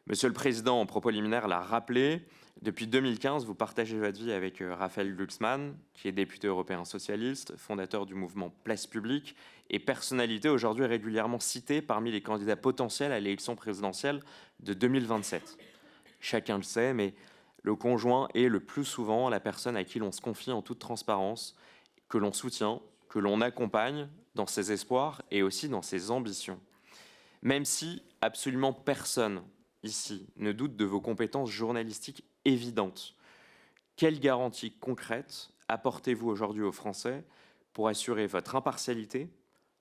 Monsieur le Président, en propos liminaire, l'a rappelé, depuis 2015, vous partagez votre vie avec Raphaël Glucksmann, qui est député européen socialiste, fondateur du mouvement Place Publique et personnalité aujourd'hui régulièrement citée parmi les candidats potentiels à l'élection présidentielle de 2027. Chacun le sait, mais le conjoint est le plus souvent la personne à qui l'on se confie en toute transparence, que l'on soutient, que l'on accompagne dans ses espoirs et aussi dans ses ambitions. Même si absolument personne ici ne doute de vos compétences journalistiques évidentes, quelles garanties concrètes apportez-vous aujourd'hui aux Français pour assurer votre impartialité,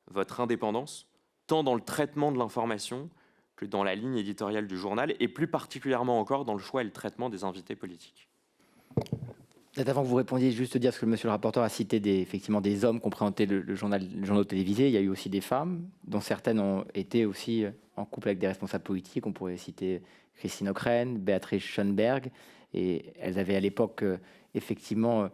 votre indépendance, tant dans le traitement de l'information que dans la ligne éditoriale du journal, et plus particulièrement encore dans le choix et le traitement des invités politiques? Peut-être avant que vous répondiez, juste dire ce que monsieur le rapporteur a cité effectivement des hommes qui ont présenté le journal télévisé. Il y a eu aussi des femmes, dont certaines ont été aussi en couple avec des responsables politiques. On pourrait citer Christine Ockrent, Béatrice Schoenberg. Et elles avaient à l'époque effectivement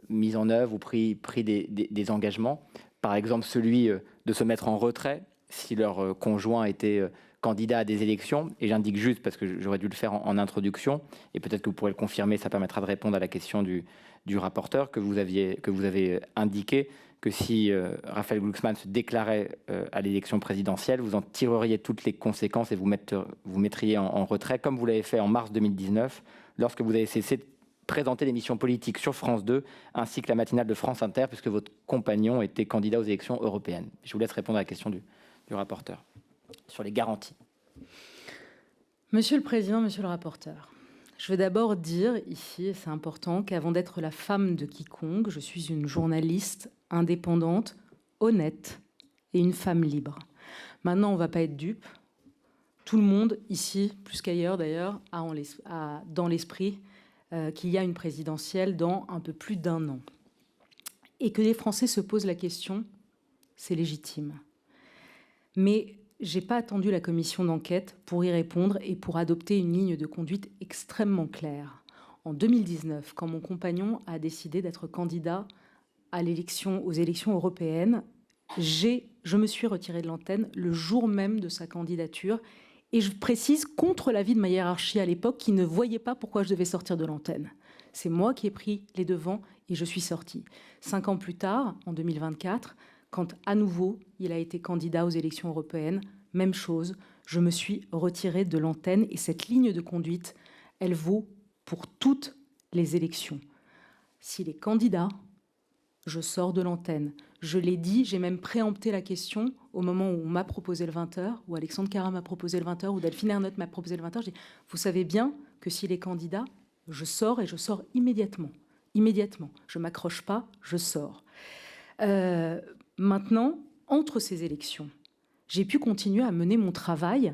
mis en œuvre ou pris des engagements. Par exemple, celui de se mettre en retrait si leur conjoint était candidat à des élections. Et j'indique juste, parce que j'aurais dû le faire en introduction, et peut-être que vous pourrez le confirmer, ça permettra de répondre à la question du rapporteur, que vous avez indiqué que si Raphaël Glucksmann se déclarait à l'élection présidentielle, vous en tireriez toutes les conséquences et vous mettriez en retrait, comme vous l'avez fait en mars 2019, lorsque vous avez cessé de présenter l'émission politique sur France 2, ainsi que la matinale de France Inter, puisque votre compagnon était candidat aux élections européennes. Je vous laisse répondre à la question du rapporteur sur les garanties. Monsieur le Président, Monsieur le rapporteur, je veux d'abord dire ici, et c'est important, qu'avant d'être la femme de quiconque, je suis une journaliste indépendante, honnête et une femme libre. Maintenant, on ne va pas être dupe. Tout le monde, ici, plus qu'ailleurs d'ailleurs, a dans l'esprit qu'il y a une présidentielle dans un peu plus d'1 an. Et que les Français se posent la question, c'est légitime. Mais je n'ai pas attendu la commission d'enquête pour y répondre et pour adopter une ligne de conduite extrêmement claire. En 2019, quand mon compagnon a décidé d'être candidat aux élections européennes, je me suis retirée de l'antenne le jour même de sa candidature. Et je précise, contre l'avis de ma hiérarchie à l'époque, qui ne voyait pas pourquoi je devais sortir de l'antenne. C'est moi qui ai pris les devants et je suis sortie. 5 ans plus tard, en 2024, quand à nouveau il a été candidat aux élections européennes, même chose, je me suis retirée de l'antenne et cette ligne de conduite, elle vaut pour toutes les élections. S'il est candidat, je sors de l'antenne. Je l'ai dit, j'ai même préempté la question au moment où on m'a proposé le 20h, où Alexandre Carra m'a proposé le 20h, où Delphine Ernotte m'a proposé le 20h. J'ai dit, vous savez bien que s'il est candidat, je sors et je sors immédiatement. Immédiatement. Je ne m'accroche pas, je sors. Maintenant, entre ces élections, j'ai pu continuer à mener mon travail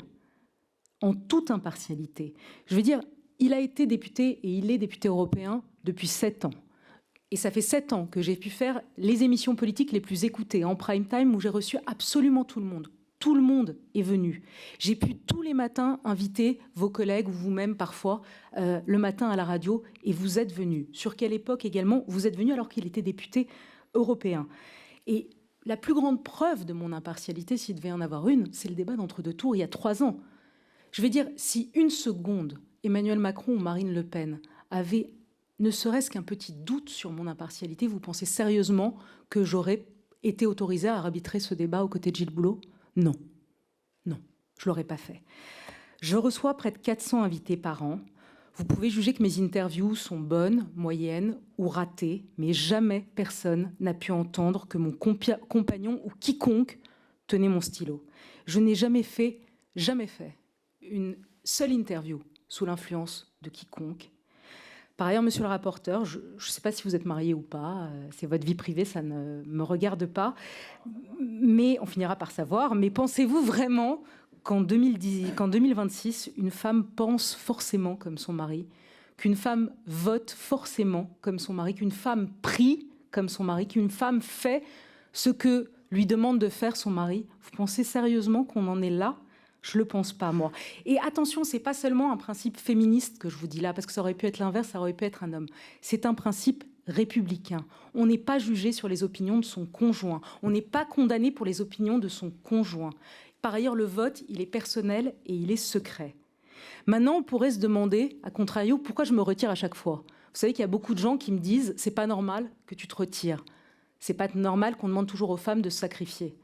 en toute impartialité. Je veux dire, il a été député et il est député européen depuis 7 ans. Et ça fait 7 ans que j'ai pu faire les émissions politiques les plus écoutées en prime time où j'ai reçu absolument tout le monde. Tout le monde est venu. J'ai pu tous les matins inviter vos collègues ou vous-même parfois le matin à la radio et vous êtes venus. Sur quelle époque également vous êtes venus alors qu'il était député européen. Et la plus grande preuve de mon impartialité, s'il devait y en avoir une, c'est le débat d'entre-deux tours il y a 3 ans. Je vais dire, si une seconde, Emmanuel Macron ou Marine Le Pen avaient ne serait-ce qu'un petit doute sur mon impartialité, vous pensez sérieusement que j'aurais été autorisée à arbitrer ce débat aux côtés de Gilles Boulot ? Non. Non, je ne l'aurais pas fait. Je reçois près de 400 invités par an. Vous pouvez juger que mes interviews sont bonnes, moyennes ou ratées, mais jamais personne n'a pu entendre que mon compagnon ou quiconque tenait mon stylo. Je n'ai jamais fait une seule interview sous l'influence de quiconque. Par ailleurs, monsieur le rapporteur, je ne sais pas si vous êtes marié ou pas, c'est votre vie privée, ça ne me regarde pas, mais on finira par savoir. Mais pensez-vous vraiment qu'en 2026, une femme pense forcément comme son mari, qu'une femme vote forcément comme son mari, qu'une femme prie comme son mari, qu'une femme fait ce que lui demande de faire son mari? Vous pensez sérieusement qu'on en est là ? Je ne le pense pas, moi. Et attention, ce n'est pas seulement un principe féministe que je vous dis là, parce que ça aurait pu être l'inverse, ça aurait pu être un homme. C'est un principe républicain. On n'est pas jugé sur les opinions de son conjoint. On n'est pas condamné pour les opinions de son conjoint. Par ailleurs, le vote, il est personnel et il est secret. Maintenant, on pourrait se demander, à contrario, pourquoi je me retire à chaque fois. Vous savez qu'il y a beaucoup de gens qui me disent « c'est pas normal que tu te retires. C'est pas normal qu'on demande toujours aux femmes de se sacrifier. »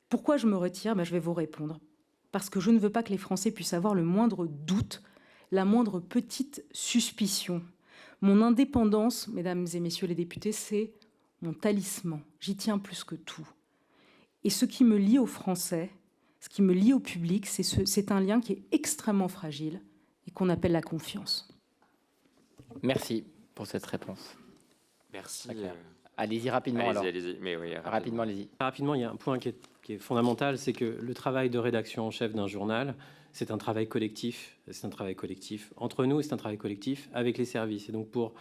Pourquoi je me retire ? Je vais vous répondre. Parce que je ne veux pas que les Français puissent avoir le moindre doute, la moindre petite suspicion. Mon indépendance, mesdames et messieurs les députés, c'est mon talisman. J'y tiens plus que tout. Et ce qui me lie aux Français, ce qui me lie au public, c'est un lien qui est extrêmement fragile et qu'on appelle la confiance. Merci pour cette réponse. Merci. Allez-y rapidement alors. Allez-y. Mais oui, rapidement, allez-y. Rapidement, il y a un point qui est fondamental, c'est que le travail de rédaction en chef d'un journal, c'est un travail collectif. C'est un travail collectif entre nous et c'est un travail collectif avec les services. Et donc pour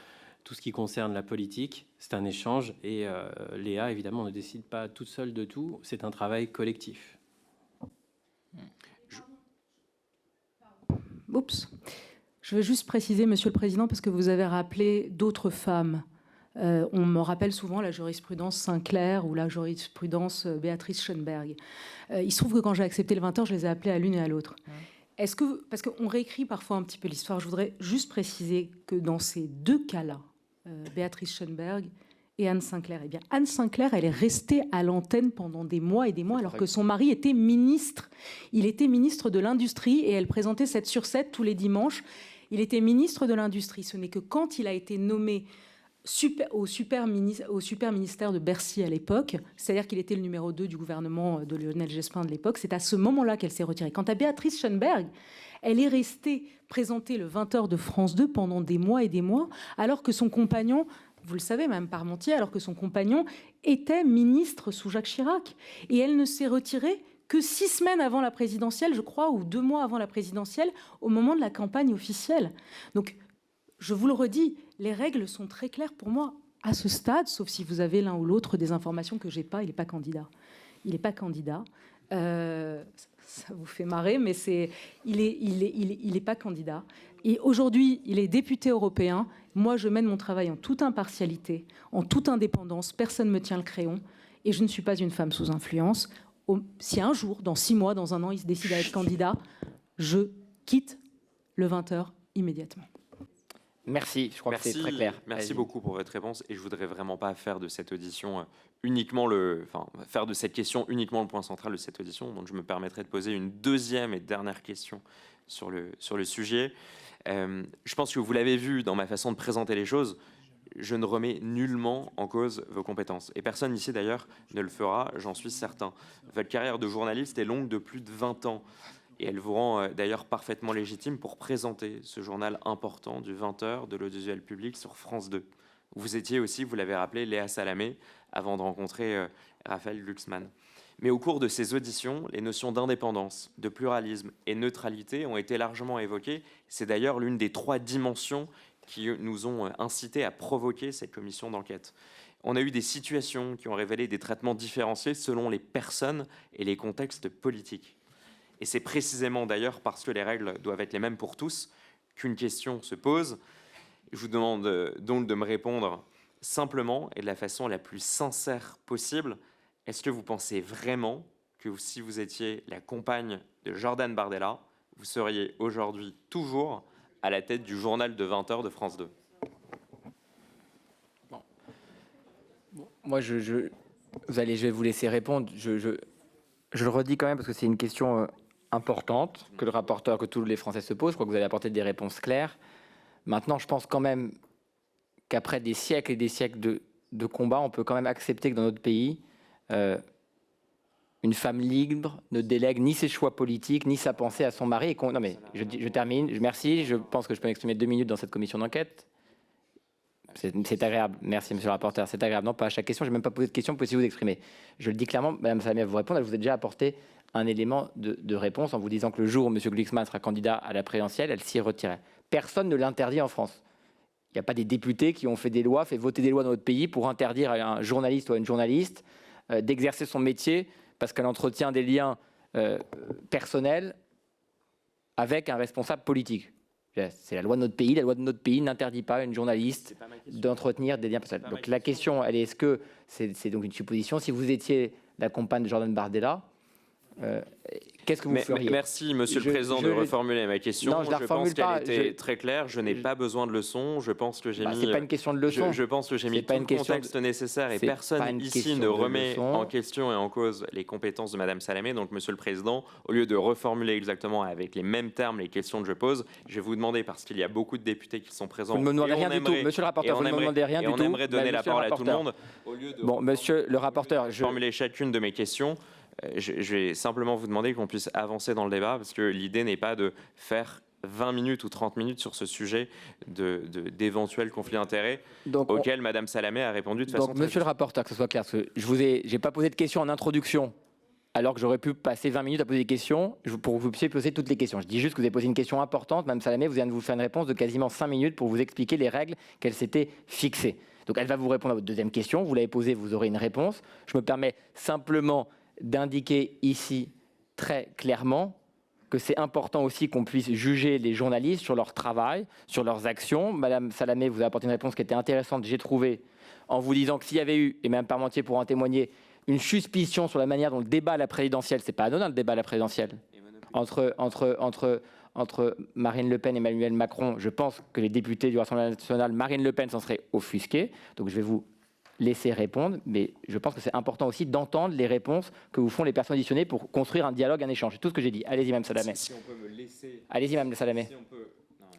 tout ce qui concerne la politique, c'est un échange. Et Léa, évidemment, ne décide pas toute seule de tout. C'est un travail collectif. Oups. Je veux juste préciser, Monsieur le Président, parce que vous avez rappelé d'autres femmes. On me rappelle souvent la jurisprudence Sinclair ou la jurisprudence Béatrice Schoenberg. Il se trouve que quand j'ai accepté le 20h, je les ai appelées à l'une et à l'autre. Est-ce que, parce qu'on réécrit parfois un petit peu l'histoire, je voudrais juste préciser que dans ces deux cas-là, Béatrice Schoenberg et Anne Sinclair, eh bien Anne Sinclair, elle est restée à l'antenne pendant des mois et des mois alors que son mari était ministre. Il était ministre de l'Industrie et elle présentait 7/7 tous les dimanches. Il était ministre de l'Industrie. Ce n'est que quand il a été nommé au super ministère de Bercy à l'époque, c'est-à-dire qu'il était le numéro 2 du gouvernement de Lionel Jospin de l'époque, c'est à ce moment-là qu'elle s'est retirée. Quant à Béatrice Schoenberg, elle est restée présenter le 20h de France 2 pendant des mois et des mois, alors que son compagnon, vous le savez, Mme Parmentier, alors que son compagnon était ministre sous Jacques Chirac. Et elle ne s'est retirée que 6 semaines avant la présidentielle, je crois, ou 2 mois avant la présidentielle, au moment de la campagne officielle. Donc, je vous le redis, les règles sont très claires pour moi à ce stade, sauf si vous avez l'un ou l'autre des informations que j'ai pas. Il n'est pas candidat. Il n'est pas candidat. Ça vous fait marrer, mais il est pas candidat. Et aujourd'hui, il est député européen. Moi, je mène mon travail en toute impartialité, en toute indépendance. Personne ne me tient le crayon. Et je ne suis pas une femme sous influence. Si un jour, dans 6 mois, dans 1 an, il se décide à être candidat, je quitte le 20h immédiatement. Merci, je crois que c'est très clair. Merci beaucoup pour votre réponse. Et je voudrais vraiment pas faire de cette audition faire de cette question uniquement le point central de cette audition. Donc je me permettrai de poser une deuxième et dernière question sur le sujet. Je pense que vous l'avez vu dans ma façon de présenter les choses. je ne remets nullement en cause vos compétences. Et personne ici, d'ailleurs, ne le fera, j'en suis certain. Votre carrière de journaliste est longue de plus de 20 ans. Et elle vous rend d'ailleurs parfaitement légitime pour présenter ce journal important du 20h de l'audiovisuel public sur France 2. Vous étiez aussi, vous l'avez rappelé, Léa Salamé, avant de rencontrer Raphaël Glucksmann. Mais au cours de ces auditions, les notions d'indépendance, de pluralisme et neutralité ont été largement évoquées. C'est d'ailleurs l'une des 3 dimensions qui nous ont incités à provoquer cette commission d'enquête. On a eu des situations qui ont révélé des traitements différenciés selon les personnes et les contextes politiques. Et c'est précisément d'ailleurs parce que les règles doivent être les mêmes pour tous qu'une question se pose. Je vous demande donc de me répondre simplement et de la façon la plus sincère possible. Est-ce que vous pensez vraiment que si vous étiez la compagne de Jordan Bardella, vous seriez aujourd'hui toujours à la tête du journal de 20h de France 2? Moi, je vais vous laisser répondre. Je le redis quand même parce que c'est une question importante que le rapporteur, que tous les Français se posent. Je crois que vous avez apporté des réponses claires. Maintenant, je pense quand même qu'après des siècles et des siècles de combats, on peut quand même accepter que dans notre pays, une femme libre ne délègue ni ses choix politiques, ni sa pensée à son mari. Non mais, je termine. Merci. Je pense que je peux m'exprimer 2 minutes dans cette commission d'enquête. C'est agréable. Merci, monsieur le rapporteur. C'est agréable. Non, pas à chaque question. Je n'ai même pas posé de question. Vous pouvez aussi vous exprimer. Je le dis clairement, madame Salamé, vous répondre. Elle vous a déjà apporté un élément de réponse en vous disant que le jour où monsieur Glucksmann sera candidat à la présidentielle, elle s'y retirait. Personne ne l'interdit en France. Il n'y a pas des députés qui ont fait des lois, fait voter des lois dans notre pays pour interdire à un journaliste ou à une journaliste d'exercer son métier parce qu'elle entretient des liens personnels avec un responsable politique. C'est la loi de notre pays. La loi de notre pays n'interdit pas à une journaliste d'entretenir des liens personnels. Donc la question, elle est, est-ce que c'est donc une supposition? Si vous étiez la compagne de Jordan Bardella, qu'est-ce que vous feriez? Merci, Monsieur le Président, de reformuler ma question. Non, je pense qu'elle était très claire. Je n'ai pas besoin de leçon. Je pense que j'ai mis. C'est pas une question de leçon. Je pense que j'ai mis tout le contexte nécessaire et personne ici ne remet en question et en cause les compétences de Madame Salamé. Donc, Monsieur le Président, au lieu de reformuler exactement avec les mêmes termes les questions que je pose, je vais vous demander, parce qu'il y a beaucoup de députés qui sont présents. Vous ne me demandez rien du tout, Monsieur le rapporteur. Vous ne me demandez rien du tout. On aimerait donner la parole à tout le monde. Bon, Monsieur le rapporteur, je vais formuler chacune de mes questions. Je vais simplement vous demander qu'on puisse avancer dans le débat parce que l'idée n'est pas de faire 20 minutes ou 30 minutes sur ce sujet d'éventuels conflits d'intérêts auxquels Madame Salamé a répondu de façon très Monsieur le rapporteur, que ce soit clair, parce que j'ai pas posé de questions en introduction alors que j'aurais pu passer 20 minutes à poser des questions pour que vous puissiez poser toutes les questions. Je dis juste que vous avez posé une question importante. Madame Salamé, vous vient de vous faire une réponse de quasiment 5 minutes pour vous expliquer les règles qu'elle s'était fixées. Donc elle va vous répondre à votre deuxième question. Vous l'avez posée, vous aurez une réponse. Je me permets simplement d'indiquer ici très clairement que c'est important aussi qu'on puisse juger les journalistes sur leur travail, sur leurs actions. Madame Salamé vous a apporté une réponse qui était intéressante, j'ai trouvé, en vous disant que s'il y avait eu, et Mme Parmentier pour en témoigner, une suspicion sur la manière dont le débat à la présidentielle, c'est pas anodin le débat à la présidentielle, entre Marine Le Pen et Emmanuel Macron, je pense que les députés du Rassemblement national, Marine Le Pen s'en serait offusquée. Donc je vais vous laisser répondre, mais je pense que c'est important aussi d'entendre les réponses que vous font les personnes auditionnées pour construire un dialogue, un échange. C'est tout ce que j'ai dit. Allez-y, Mme Salamé. Si on peut me laisser... Allez-y, Mme Salamé. Si on peut...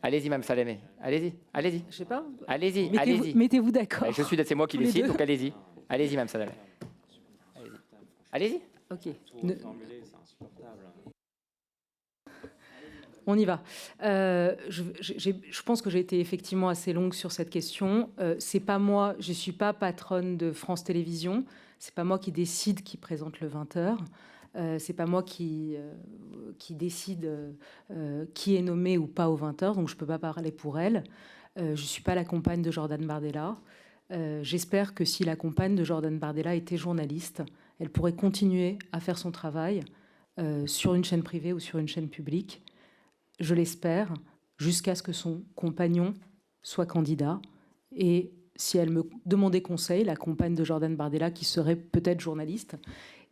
Allez-y, Mme Salamé. Allez-y, allez-y. Je sais pas. Allez-y, allez-y. Mettez-vous d'accord. C'est moi qui décide, donc allez-y. Allez-y, Mme Salamé. Allez-y. Ok. On y va. Je pense que j'ai été effectivement assez longue sur cette question. C'est pas moi, je suis pas patronne de France Télévisions. C'est pas moi qui décide qui présente le 20h. C'est pas moi qui décide qui est nommé ou pas au 20h. Donc je peux pas parler pour elle. Je suis pas la compagne de Jordan Bardella. J'espère que si la compagne de Jordan Bardella était journaliste, elle pourrait continuer à faire son travail sur une chaîne privée ou sur une chaîne publique. Je l'espère, jusqu'à ce que son compagnon soit candidat. Et si elle me demandait conseil, la compagne de Jordan Bardella, qui serait peut-être journaliste,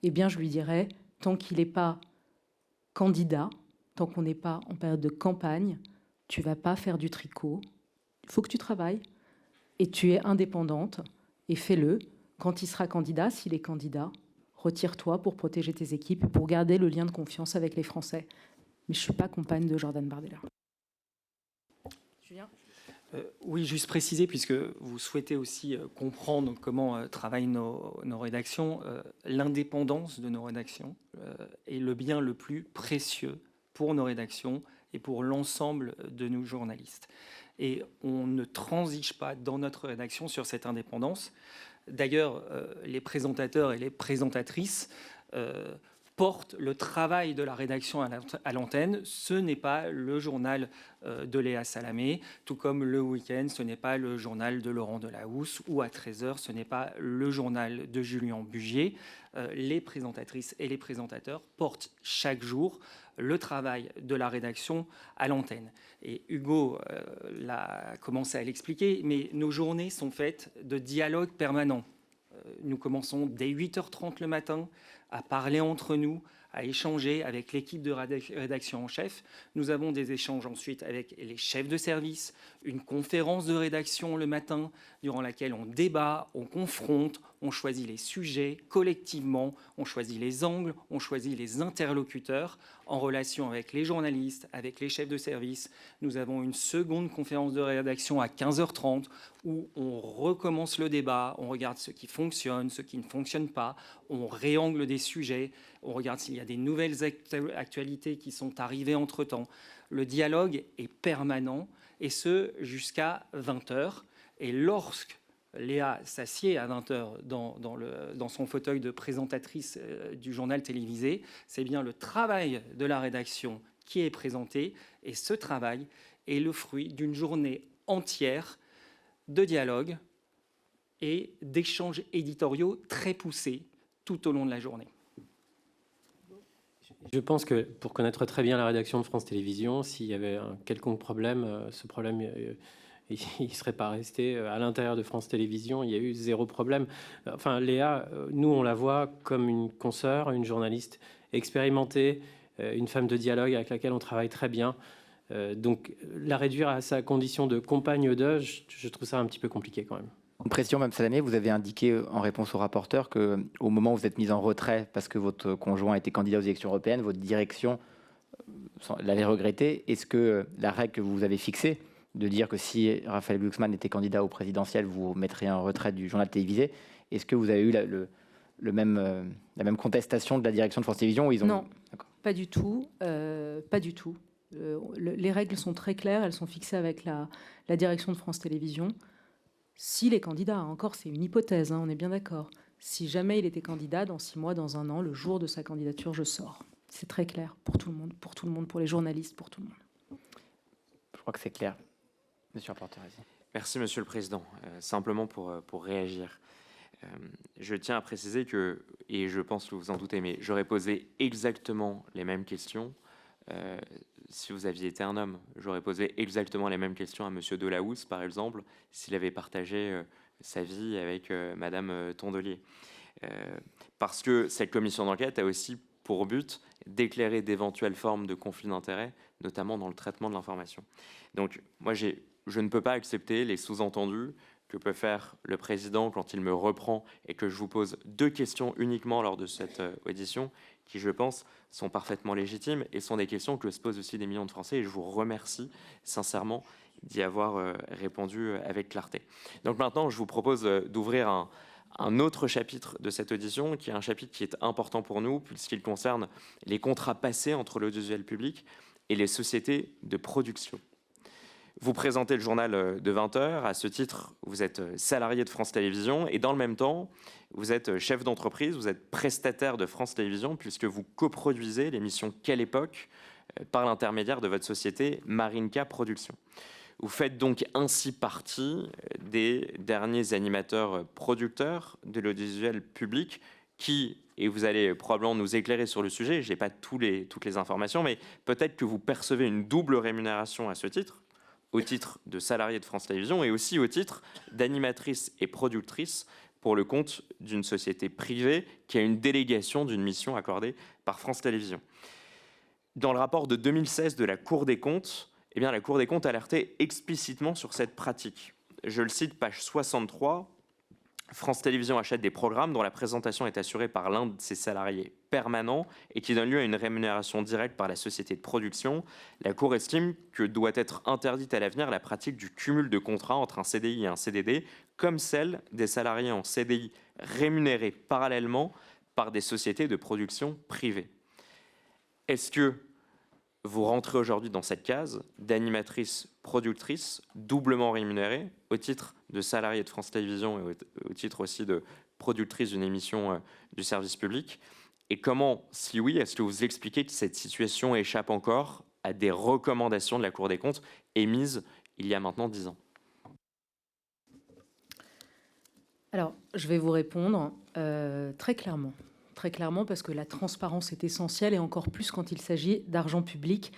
eh bien, je lui dirais, tant qu'il n'est pas candidat, tant qu'on n'est pas en période de campagne, tu ne vas pas faire du tricot. Il faut que tu travailles et tu es indépendante et fais-le. Quand il sera candidat, s'il est candidat, retire-toi pour protéger tes équipes et pour garder le lien de confiance avec les Français. Mais je ne suis pas compagne de Jordan Bardella. Julien ? Oui, juste préciser, puisque vous souhaitez aussi comprendre comment travaillent nos rédactions, l'indépendance de nos rédactions est le bien le plus précieux pour nos rédactions et pour l'ensemble de nos journalistes. Et on ne transige pas dans notre rédaction sur cette indépendance. D'ailleurs, les présentateurs et les présentatrices portent le travail de la rédaction à l'antenne. Ce n'est pas le journal de Léa Salamé, tout comme le week-end, ce n'est pas le journal de Laurent Delahousse, ou à 13h, ce n'est pas le journal de Julien Bugier. Les présentatrices et les présentateurs portent chaque jour le travail de la rédaction à l'antenne. Et Hugo l'a commencé à l'expliquer, mais nos journées sont faites de dialogue permanent. Nous commençons dès 8h30 le matin à parler entre nous, à échanger avec l'équipe de rédaction en chef. Nous avons des échanges ensuite avec les chefs de service, une conférence de rédaction le matin durant laquelle on débat, on confronte, on choisit les sujets collectivement, on choisit les angles, on choisit les interlocuteurs en relation avec les journalistes, avec les chefs de service. Nous avons une seconde conférence de rédaction à 15h30 où on recommence le débat, on regarde ce qui fonctionne, ce qui ne fonctionne pas, on réangle des sujets, on regarde s'il y a des nouvelles actualités qui sont arrivées entre-temps. Le dialogue est permanent et ce jusqu'à 20h. Et lorsque Léa s'assied à 20h dans son fauteuil de présentatrice du journal télévisé, c'est bien le travail de la rédaction qui est présenté. Et ce travail est le fruit d'une journée entière de dialogue et d'échanges éditoriaux très poussés tout au long de la journée. Je pense que pour connaître très bien la rédaction de France Télévisions, s'il y avait un quelconque problème, ce problème, il ne serait pas resté à l'intérieur de France Télévisions. Il y a eu zéro problème. Enfin, Léa, nous, on la voit comme une consoeur, une journaliste expérimentée, une femme de dialogue avec laquelle on travaille très bien. Donc, la réduire à sa condition de compagne de, je trouve ça un petit peu compliqué quand même. Une précision, Mme Salamé, vous avez indiqué en réponse au rapporteur qu'au moment où vous êtes mise en retrait parce que votre conjoint était candidat aux élections européennes, votre direction l'avait regretté. Est-ce que la règle que vous avez fixée, de dire que si Raphaël Glucksmann était candidat au présidentiel, vous mettriez en retrait du journal télévisé, est-ce que vous avez eu la même contestation de la direction de France Télévisions où ils ont... Non, pas du tout. Pas du tout. Les règles sont très claires, elles sont fixées avec la direction de France Télévisions. S'il est candidat, encore c'est une hypothèse, on est bien d'accord. Si jamais il était candidat, dans 6 mois, dans 1 an, le jour de sa candidature, je sors. C'est très clair pour tout le monde, pour les journalistes, pour tout le monde. Je crois que c'est clair. Monsieur le rapporteur, vas-y. Merci, Monsieur le Président. Simplement pour réagir. Je tiens à préciser que, et je pense que vous vous en doutez, mais j'aurais posé exactement les mêmes questions si vous aviez été un homme. J'aurais posé exactement les mêmes questions à Monsieur Delahousse, par exemple, s'il avait partagé sa vie avec Madame Tondelier. Parce que cette commission d'enquête a aussi pour but d'éclairer d'éventuelles formes de conflits d'intérêts, notamment dans le traitement de l'information. Donc, moi, je ne peux pas accepter les sous-entendus que peut faire le président quand il me reprend et que je vous pose 2 questions uniquement lors de cette audition, qui, je pense, sont parfaitement légitimes et sont des questions que se posent aussi des millions de Français. Et je vous remercie sincèrement d'y avoir répondu avec clarté. Donc maintenant, je vous propose d'ouvrir un autre chapitre de cette audition, qui est un chapitre qui est important pour nous, puisqu'il concerne les contrats passés entre l'audiovisuel public et les sociétés de production. Vous présentez le journal de 20h. À ce titre, vous êtes salarié de France Télévisions et dans le même temps, vous êtes chef d'entreprise, vous êtes prestataire de France Télévisions puisque vous coproduisez l'émission Quelle époque par l'intermédiaire de votre société Marinka Productions. Vous faites donc ainsi partie des derniers animateurs producteurs de l'audiovisuel public qui, et vous allez probablement nous éclairer sur le sujet, je n'ai pas toutes les informations, mais peut-être que vous percevez une double rémunération à ce titre, au titre de salarié de France Télévisions et aussi au titre d'animatrice et productrice pour le compte d'une société privée qui a une délégation d'une mission accordée par France Télévisions. Dans le rapport de 2016 de la Cour des comptes, eh bien, la Cour des comptes alertait explicitement sur cette pratique. Je le cite, page 63, France Télévisions achète des programmes dont la présentation est assurée par l'un de ses salariés permanents et qui donne lieu à une rémunération directe par la société de production. La Cour estime que doit être interdite à l'avenir la pratique du cumul de contrats entre un CDI et un CDD, comme celle des salariés en CDI rémunérés parallèlement par des sociétés de production privées. Est-ce que vous rentrez aujourd'hui dans cette case d'animatrice productrice doublement rémunérée au titre de salarié de France Télévisions et au titre aussi de productrice d'une émission du service public? Et comment, si oui, est-ce que vous expliquez que cette situation échappe encore à des recommandations de la Cour des comptes émises il y a maintenant 10 ans? Alors, je vais vous répondre très clairement. Très clairement, parce que la transparence est essentielle, et encore plus quand il s'agit d'argent public.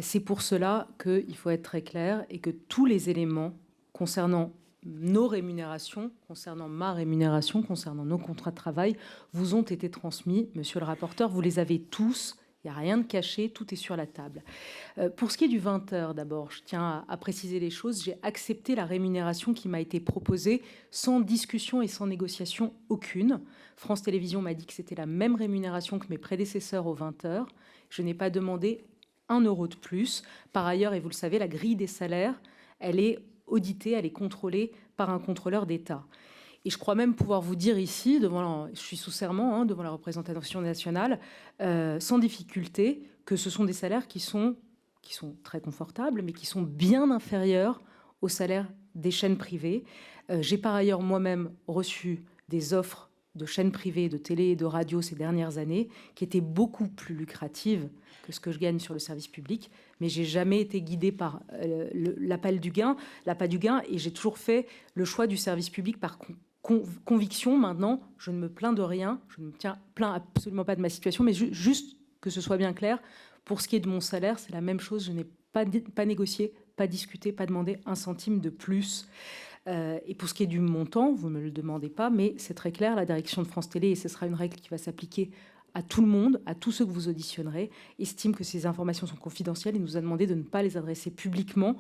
C'est pour cela qu'il faut être très clair et que tous les éléments concernant nos rémunérations, concernant ma rémunération, concernant nos contrats de travail, vous ont été transmis, monsieur le rapporteur. Vous les avez tous. Il n'y a rien de caché, tout est sur la table. Pour ce qui est du 20h, d'abord, je tiens à préciser les choses. J'ai accepté la rémunération qui m'a été proposée sans discussion et sans négociation aucune. France Télévisions m'a dit que c'était la même rémunération que mes prédécesseurs au 20h. Je n'ai pas demandé 1 euro de plus. Par ailleurs, et vous le savez, la grille des salaires, elle est auditée, elle est contrôlée par un contrôleur d'État. Et je crois même pouvoir vous dire ici, je suis sous serment devant la représentation nationale, sans difficulté, que ce sont des salaires qui sont très confortables, mais qui sont bien inférieurs aux salaires des chaînes privées. J'ai par ailleurs moi-même reçu des offres de chaînes privées, de télé et de radio ces dernières années, qui étaient beaucoup plus lucratives que ce que je gagne sur le service public, mais j'ai jamais été guidée par l'appât du gain, et j'ai toujours fait le choix du service public par conviction. Maintenant, je ne me plains de rien, je ne me plains absolument pas de ma situation, mais juste que ce soit bien clair, pour ce qui est de mon salaire, c'est la même chose, je n'ai pas négocié, pas discuté, pas demandé 1 centime de plus. Et pour ce qui est du montant, vous ne me le demandez pas, mais c'est très clair, la direction de France Télé, et ce sera une règle qui va s'appliquer à tout le monde, à tous ceux que vous auditionnerez, estime que ces informations sont confidentielles et nous a demandé de ne pas les adresser publiquement.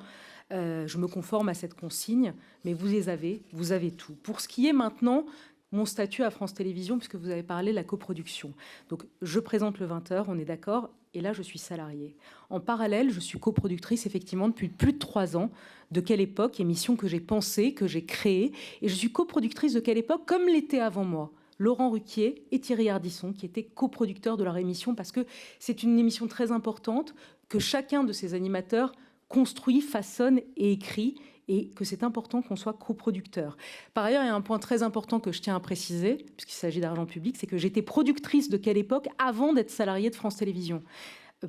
Je me conforme à cette consigne, mais vous avez tout. Pour ce qui est maintenant mon statut à France Télévisions, puisque vous avez parlé de la coproduction. Donc, je présente le 20h, on est d'accord, et là, je suis salariée. En parallèle, je suis coproductrice, effectivement, depuis plus de 3 ans. De Quelle Époque, émission que j'ai pensée, que j'ai créée, et je suis coproductrice de Quelle Époque, comme l'était avant moi Laurent Ruquier et Thierry Ardisson, qui étaient coproducteurs de leur émission, parce que c'est une émission très importante, que chacun de ces animateurs construit, façonne et écrit, et que c'est important qu'on soit coproducteur. Par ailleurs, il y a un point très important que je tiens à préciser, puisqu'il s'agit d'argent public, c'est que j'étais productrice de Quelle Époque avant d'être salariée de France Télévisions.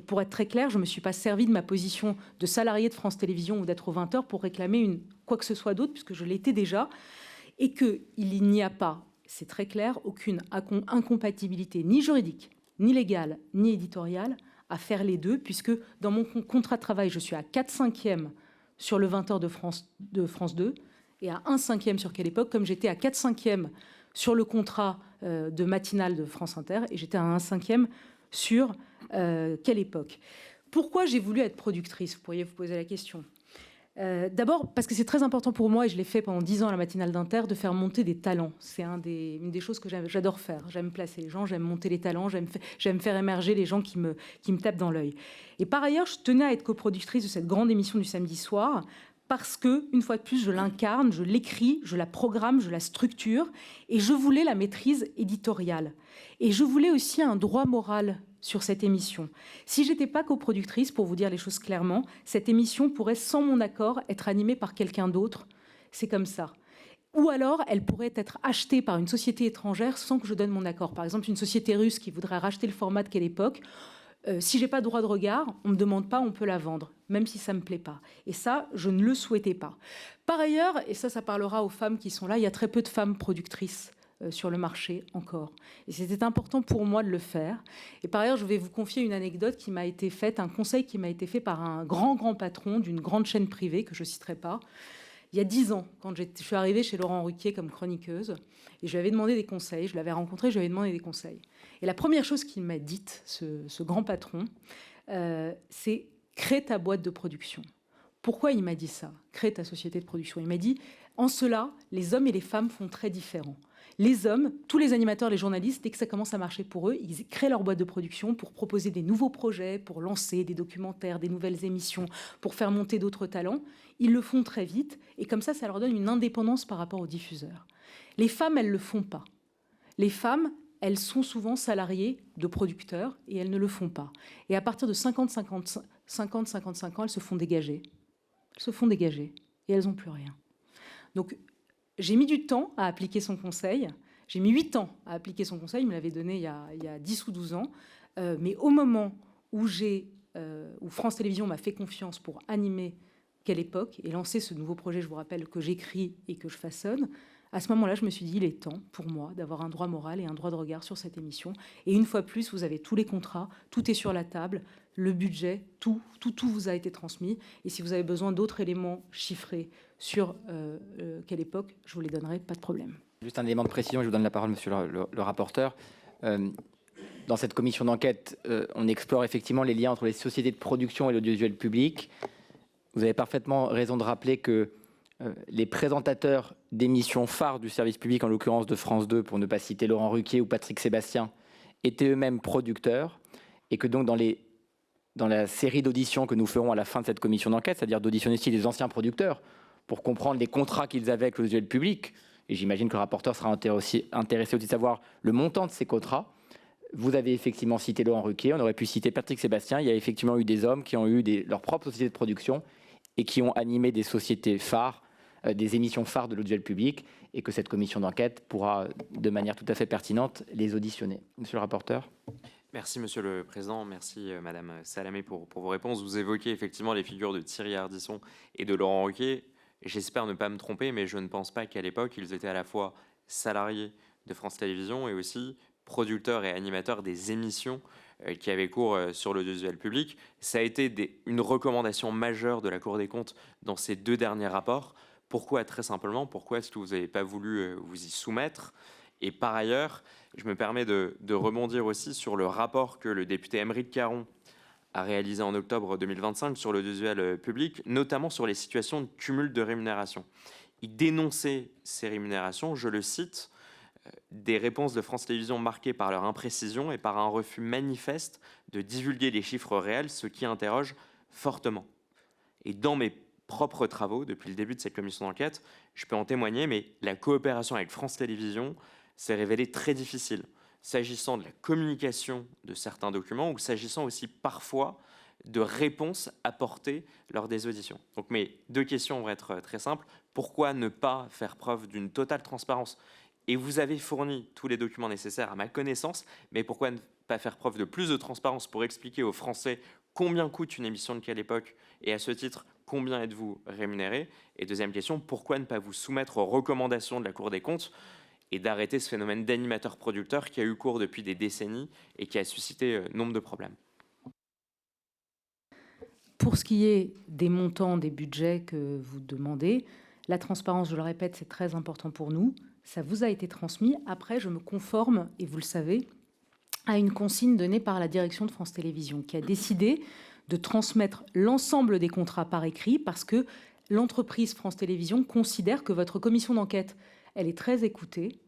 Pour être très clair, je ne me suis pas servi de ma position de salariée de France Télévisions ou d'être au 20h pour réclamer quoi que ce soit d'autre, puisque je l'étais déjà, et qu'il n'y a pas, c'est très clair, aucune incompatibilité ni juridique, ni légale, ni éditoriale à faire les deux, puisque dans mon contrat de travail, je suis à 4/5 sur le 20h de France 2 et à 1/5 sur Quelle Époque, comme j'étais à 4/5 sur le contrat de matinale de France Inter, et j'étais à 1/5 sur Quelle Époque. Pourquoi j'ai voulu être productrice? Vous pourriez vous poser la question. D'abord, parce que c'est très important pour moi, et je l'ai fait pendant 10 ans à la matinale d'Inter, de faire monter des talents. C'est une des choses que j'adore faire. J'aime placer les gens, j'aime monter les talents, j'aime faire émerger les gens qui me tapent dans l'œil. Et par ailleurs, je tenais à être coproductrice de cette grande émission du samedi soir, parce que, une fois de plus, je l'incarne, je l'écris, je la programme, je la structure, et je voulais la maîtrise éditoriale. Et je voulais aussi un droit moral sur cette émission. Si j'étais pas coproductrice, pour vous dire les choses clairement, cette émission pourrait, sans mon accord, être animée par quelqu'un d'autre. C'est comme ça. Ou alors, elle pourrait être achetée par une société étrangère sans que je donne mon accord. Par exemple, une société russe qui voudrait racheter le format de Quelle Époque. Si j'ai pas droit de regard, on me demande pas, on peut la vendre, même si ça me plaît pas. Et ça, je ne le souhaitais pas. Par ailleurs, et ça parlera aux femmes qui sont là, il y a très peu de femmes productrices sur le marché encore. Et c'était important pour moi de le faire. Et par ailleurs, je vais vous confier une anecdote qui m'a été faite, un conseil qui m'a été fait par un grand patron d'une grande chaîne privée que je citerai pas. Il y a 10 ans, quand je suis arrivée chez Laurent Ruquier comme chroniqueuse, et je lui avais demandé des conseils, je l'avais rencontré, je lui avais demandé des conseils. Et la première chose qu'il m'a dite, ce grand patron, c'est « crée ta boîte de production ». Pourquoi il m'a dit ça? Crée ta société de production. Il m'a dit, en cela, les hommes et les femmes font très différents. Les hommes, tous les animateurs, les journalistes, dès que ça commence à marcher pour eux, ils créent leur boîte de production pour proposer des nouveaux projets, pour lancer des documentaires, des nouvelles émissions, pour faire monter d'autres talents. Ils le font très vite et comme ça leur donne une indépendance par rapport aux diffuseurs. Les femmes, elles ne le font pas. Les femmes, elles sont souvent salariées de producteurs et elles ne le font pas. Et à partir de 50-55 ans, elles se font dégager. Elles se font dégager et elles n'ont plus rien. Donc, j'ai mis du temps à appliquer son conseil. J'ai mis 8 ans à appliquer son conseil. Il me l'avait donné il y a 10 ou 12 ans. Mais au moment où France Télévisions m'a fait confiance pour animer Quelle époque et lancer ce nouveau projet, je vous rappelle, que j'écris et que je façonne, à ce moment-là, je me suis dit, il est temps pour moi d'avoir un droit moral et un droit de regard sur cette émission. Et une fois plus, vous avez tous les contrats, tout est sur la table, le budget, tout vous a été transmis. Et si vous avez besoin d'autres éléments chiffrés sur Quelle époque, je vous les donnerai, pas de problème. Juste un élément de précision, je vous donne la parole, monsieur le rapporteur. Dans cette commission d'enquête, on explore effectivement les liens entre les sociétés de production et l'audiovisuel public. Vous avez parfaitement raison de rappeler que les présentateurs d'émissions phares du service public, en l'occurrence de France 2, pour ne pas citer Laurent Ruquier ou Patrick Sébastien, étaient eux-mêmes producteurs et que donc dans la série d'auditions que nous ferons à la fin de cette commission d'enquête, c'est-à-dire d'auditionner aussi les anciens producteurs pour comprendre les contrats qu'ils avaient avec l'audiovisuel public, et j'imagine que le rapporteur sera intéressé aussi de savoir le montant de ces contrats. Vous avez effectivement cité Laurent Ruquier, on aurait pu citer Patrick Sébastien. Il y a effectivement eu des hommes qui ont eu leurs propres sociétés de production et qui ont animé des sociétés phares, des émissions phares de l'audiovisuel public, et que cette commission d'enquête pourra, de manière tout à fait pertinente, les auditionner. Monsieur le rapporteur. Merci Monsieur le Président, merci Madame Salamé pour vos réponses. Vous évoquez effectivement les figures de Thierry Ardisson et de Laurent Ruquier. J'espère ne pas me tromper, mais je ne pense pas qu'à l'époque, ils étaient à la fois salariés de France Télévisions et aussi producteurs et animateurs des émissions qui avaient cours sur l'audiovisuel public. Ça a été une recommandation majeure de la Cour des comptes dans ces 2 derniers rapports. Pourquoi? Très simplement, pourquoi est-ce que vous n'avez pas voulu vous y soumettre? Et par ailleurs, je me permets de rebondir aussi sur le rapport que le député Aymeric Caron a réalisé en octobre 2025 sur l'audiovisuel public, notamment sur les situations de cumul de rémunération. Il dénonçait ces rémunérations, je le cite, des réponses de France Télévisions marquées par leur imprécision et par un refus manifeste de divulguer les chiffres réels, ce qui interroge fortement. Et dans mes propres travaux, depuis le début de cette commission d'enquête, je peux en témoigner, mais la coopération avec France Télévisions s'est révélée très difficile, s'agissant de la communication de certains documents ou s'agissant aussi parfois de réponses apportées lors des auditions. Donc mes 2 questions vont être très simples. Pourquoi ne pas faire preuve d'une totale transparence? Et vous avez fourni tous les documents nécessaires à ma connaissance, mais pourquoi ne pas faire preuve de plus de transparence pour expliquer aux Français combien coûte une émission de Quelle époque et à ce titre, combien êtes-vous rémunéré? Et deuxième question, pourquoi ne pas vous soumettre aux recommandations de la Cour des comptes et d'arrêter ce phénomène d'animateur-producteur qui a eu cours depuis des décennies et qui a suscité nombre de problèmes? Pour ce qui est des montants, des budgets que vous demandez, la transparence, je le répète, c'est très important pour nous. Ça vous a été transmis. Après, je me conforme, et vous le savez, à une consigne donnée par la direction de France Télévisions qui a décidé de transmettre l'ensemble des contrats par écrit parce que l'entreprise France Télévisions considère que votre commission d'enquête, elle est très écoutée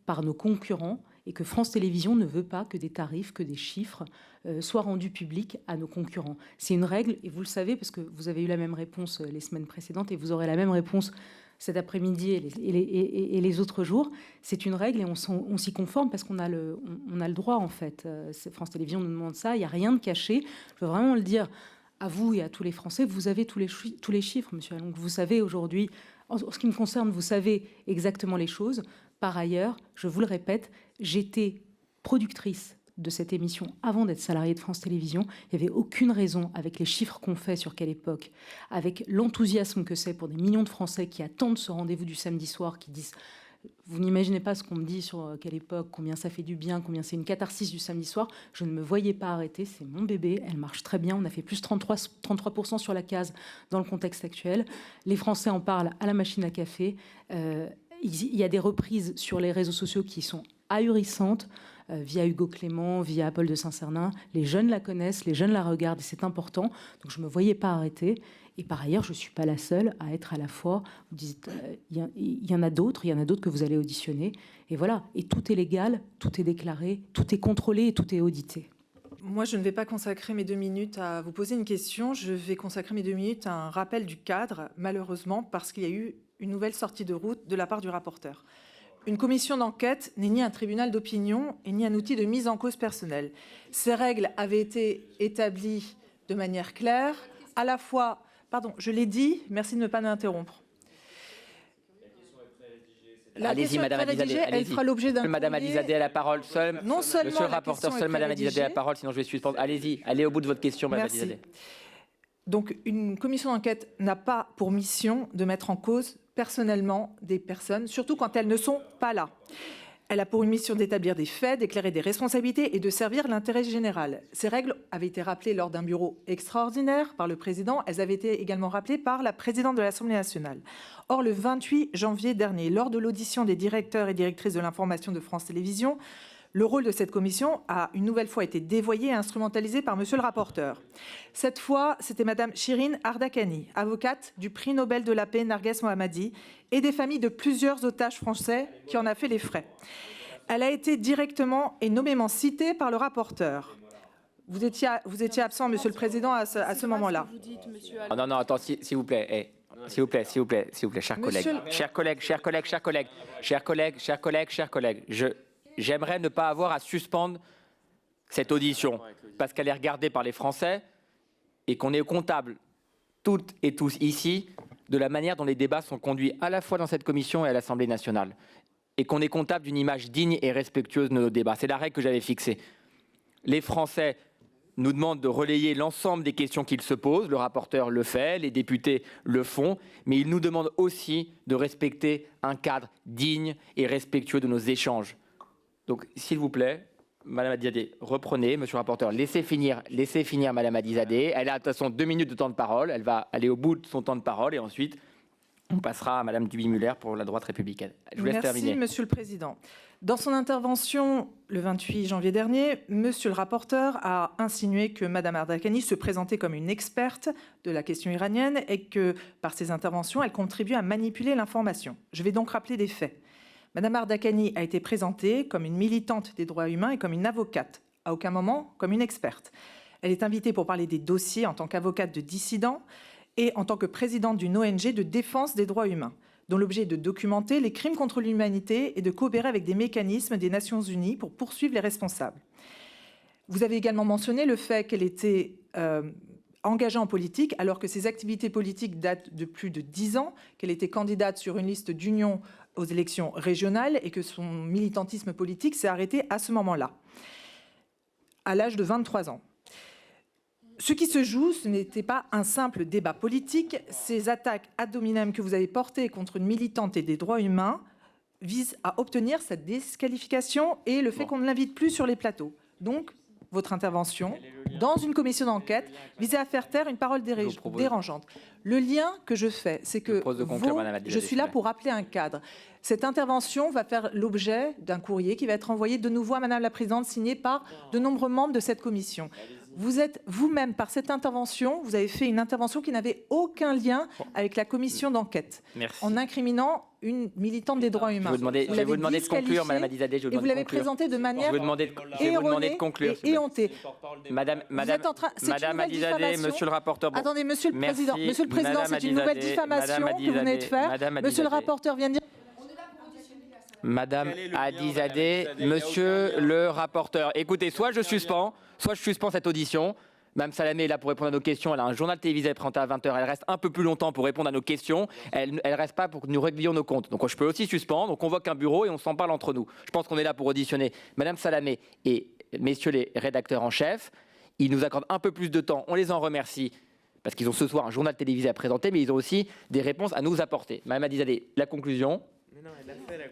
par nos concurrents et que France Télévisions ne veut pas que des tarifs, que des chiffres soient rendus publics à nos concurrents. C'est une règle, et vous le savez, parce que vous avez eu la même réponse les semaines précédentes et vous aurez la même réponse cet après-midi et les autres jours. C'est une règle et on s'y conforme parce qu'on a le droit, en fait. France Télévisions nous demande ça, il n'y a rien de caché. Je veux vraiment le dire à vous et à tous les Français, vous avez tous les chiffres, monsieur Allongue. Vous savez aujourd'hui, en ce qui me concerne, vous savez exactement les choses. Par ailleurs, je vous le répète, j'étais productrice de cette émission avant d'être salariée de France Télévisions. Il n'y avait aucune raison, avec les chiffres qu'on fait sur Quelle époque, avec l'enthousiasme que c'est pour des millions de Français qui attendent ce rendez-vous du samedi soir, qui disent « Vous n'imaginez pas ce qu'on me dit sur Quelle époque, combien ça fait du bien, combien c'est une catharsis du samedi soir. » Je ne me voyais pas arrêter, c'est mon bébé, elle marche très bien. On a fait plus 33% sur la case dans le contexte actuel. Les Français en parlent à la machine à café. Il y a des reprises sur les réseaux sociaux qui sont ahurissantes. via Hugo Clément, via Paul de Saint-Cernin. Les jeunes la connaissent, les jeunes la regardent et c'est important. Donc je ne me voyais pas arrêter. Et par ailleurs, je ne suis pas la seule à être à la fois... Vous dites, il y en a d'autres que vous allez auditionner. Et voilà, et tout est légal, tout est déclaré, tout est contrôlé et tout est audité. Moi, je ne vais pas consacrer mes 2 minutes à vous poser une question. Je vais consacrer mes 2 minutes à un rappel du cadre, malheureusement, parce qu'il y a eu une nouvelle sortie de route de la part du rapporteur. Une commission d'enquête n'est ni un tribunal d'opinion et ni un outil de mise en cause personnelle. Ces règles avaient été établies de manière claire, à la fois... Pardon, je l'ai dit, merci de ne pas m'interrompre. Allez-y, Madame Alizadeh, elle fera l'objet d'un Madame Alizadeh a la parole seule. Non seulement Monsieur le rapporteur, seule Madame Alizadeh a la parole, sinon je vais suspendre. Allez-y, allez au bout de votre question, Madame Alizadeh. Donc, une commission d'enquête n'a pas pour mission de mettre en cause personnellement des personnes, surtout quand elles ne sont pas là. Elle a pour une mission d'établir des faits, d'éclairer des responsabilités et de servir l'intérêt général. Ces règles avaient été rappelées lors d'un bureau extraordinaire par le président. Elles avaient été également rappelées par la présidente de l'Assemblée nationale. Or, le 28 janvier dernier, lors de l'audition des directeurs et directrices de l'information de France Télévisions, le rôle de cette commission a une nouvelle fois été dévoyé et instrumentalisé par monsieur le rapporteur. Cette fois, c'était madame Shirin Ardakani, avocate du prix Nobel de la paix Narges Mohammadi et des familles de plusieurs otages français qui en a fait les frais. Elle a été directement et nommément citée par le rapporteur. Vous étiez absent, monsieur le président, à ce moment-là. Non, attends, s'il vous plaît. S'il vous plaît, chers collègues. J'aimerais ne pas avoir à suspendre cette audition parce qu'elle est regardée par les Français et qu'on est comptable, toutes et tous ici, de la manière dont les débats sont conduits à la fois dans cette commission et à l'Assemblée nationale. Et qu'on est comptable d'une image digne et respectueuse de nos débats. C'est la règle que j'avais fixée. Les Français nous demandent de relayer l'ensemble des questions qu'ils se posent. Le rapporteur le fait, les députés le font, mais ils nous demandent aussi de respecter un cadre digne et respectueux de nos échanges. Donc, s'il vous plaît, Madame Alizadeh, reprenez, monsieur le rapporteur, laissez finir Madame Alizadeh. Elle a de toute façon 2 minutes de temps de parole. Elle va aller au bout de son temps de parole et ensuite, on passera à Madame Duby-Muller pour la droite républicaine. Je vous laisse terminer. Merci, monsieur le président. Dans son intervention le 28 janvier dernier, monsieur le rapporteur a insinué que Madame Ardakani se présentait comme une experte de la question iranienne et que, par ses interventions, elle contribuait à manipuler l'information. Je vais donc rappeler des faits. Madame Ardakani a été présentée comme une militante des droits humains et comme une avocate, à aucun moment comme une experte. Elle est invitée pour parler des dossiers en tant qu'avocate de dissidents et en tant que présidente d'une ONG de défense des droits humains, dont l'objet est de documenter les crimes contre l'humanité et de coopérer avec des mécanismes des Nations Unies pour poursuivre les responsables. Vous avez également mentionné le fait qu'elle était engagée en politique, alors que ses activités politiques datent de plus de 10 ans, qu'elle était candidate sur une liste d'union aux élections régionales et que son militantisme politique s'est arrêté à ce moment-là, à l'âge de 23 ans. Ce qui se joue, ce n'était pas un simple débat politique. Ces attaques ad hominem que vous avez portées contre une militante et des droits humains visent à obtenir sa disqualification et le fait qu'on ne l'invite plus sur les plateaux. Donc, votre intervention dans une commission d'enquête visait à faire taire une parole dérangeante. Le lien que je fais, c'est que je suis là pour rappeler un cadre. Cette intervention va faire l'objet d'un courrier qui va être envoyé de nouveau à Madame la Présidente, signé par de nombreux membres de cette commission. Vous êtes vous-même, par cette intervention, vous avez fait une intervention qui n'avait aucun lien avec la commission d'enquête, en incriminant une militante des droits humains. Je vais vous demander de conclure, Madame Alizadeh. Et vous l'avez présenté de manière erronée et éhontée. Madame Alizadeh, monsieur le rapporteur. Attendez, monsieur le président. Monsieur le président, c'est une nouvelle diffamation que vous venez de faire. Monsieur le rapporteur vient de dire... Madame Alizadeh, monsieur le rapporteur. Écoutez, soit je suspends cette audition. Mme Salamé est là pour répondre à nos questions. Elle a un journal télévisé présenté à 20h. Elle reste un peu plus longtemps pour répondre à nos questions. Elle ne reste pas pour que nous réglions nos comptes. Donc je peux aussi suspendre. On convoque un bureau et on s'en parle entre nous. Je pense qu'on est là pour auditionner Mme Salamé et messieurs les rédacteurs en chef. Ils nous accordent un peu plus de temps. On les en remercie parce qu'ils ont ce soir un journal télévisé à présenter, mais ils ont aussi des réponses à nous apporter. Mme Alizadeh, la conclusion.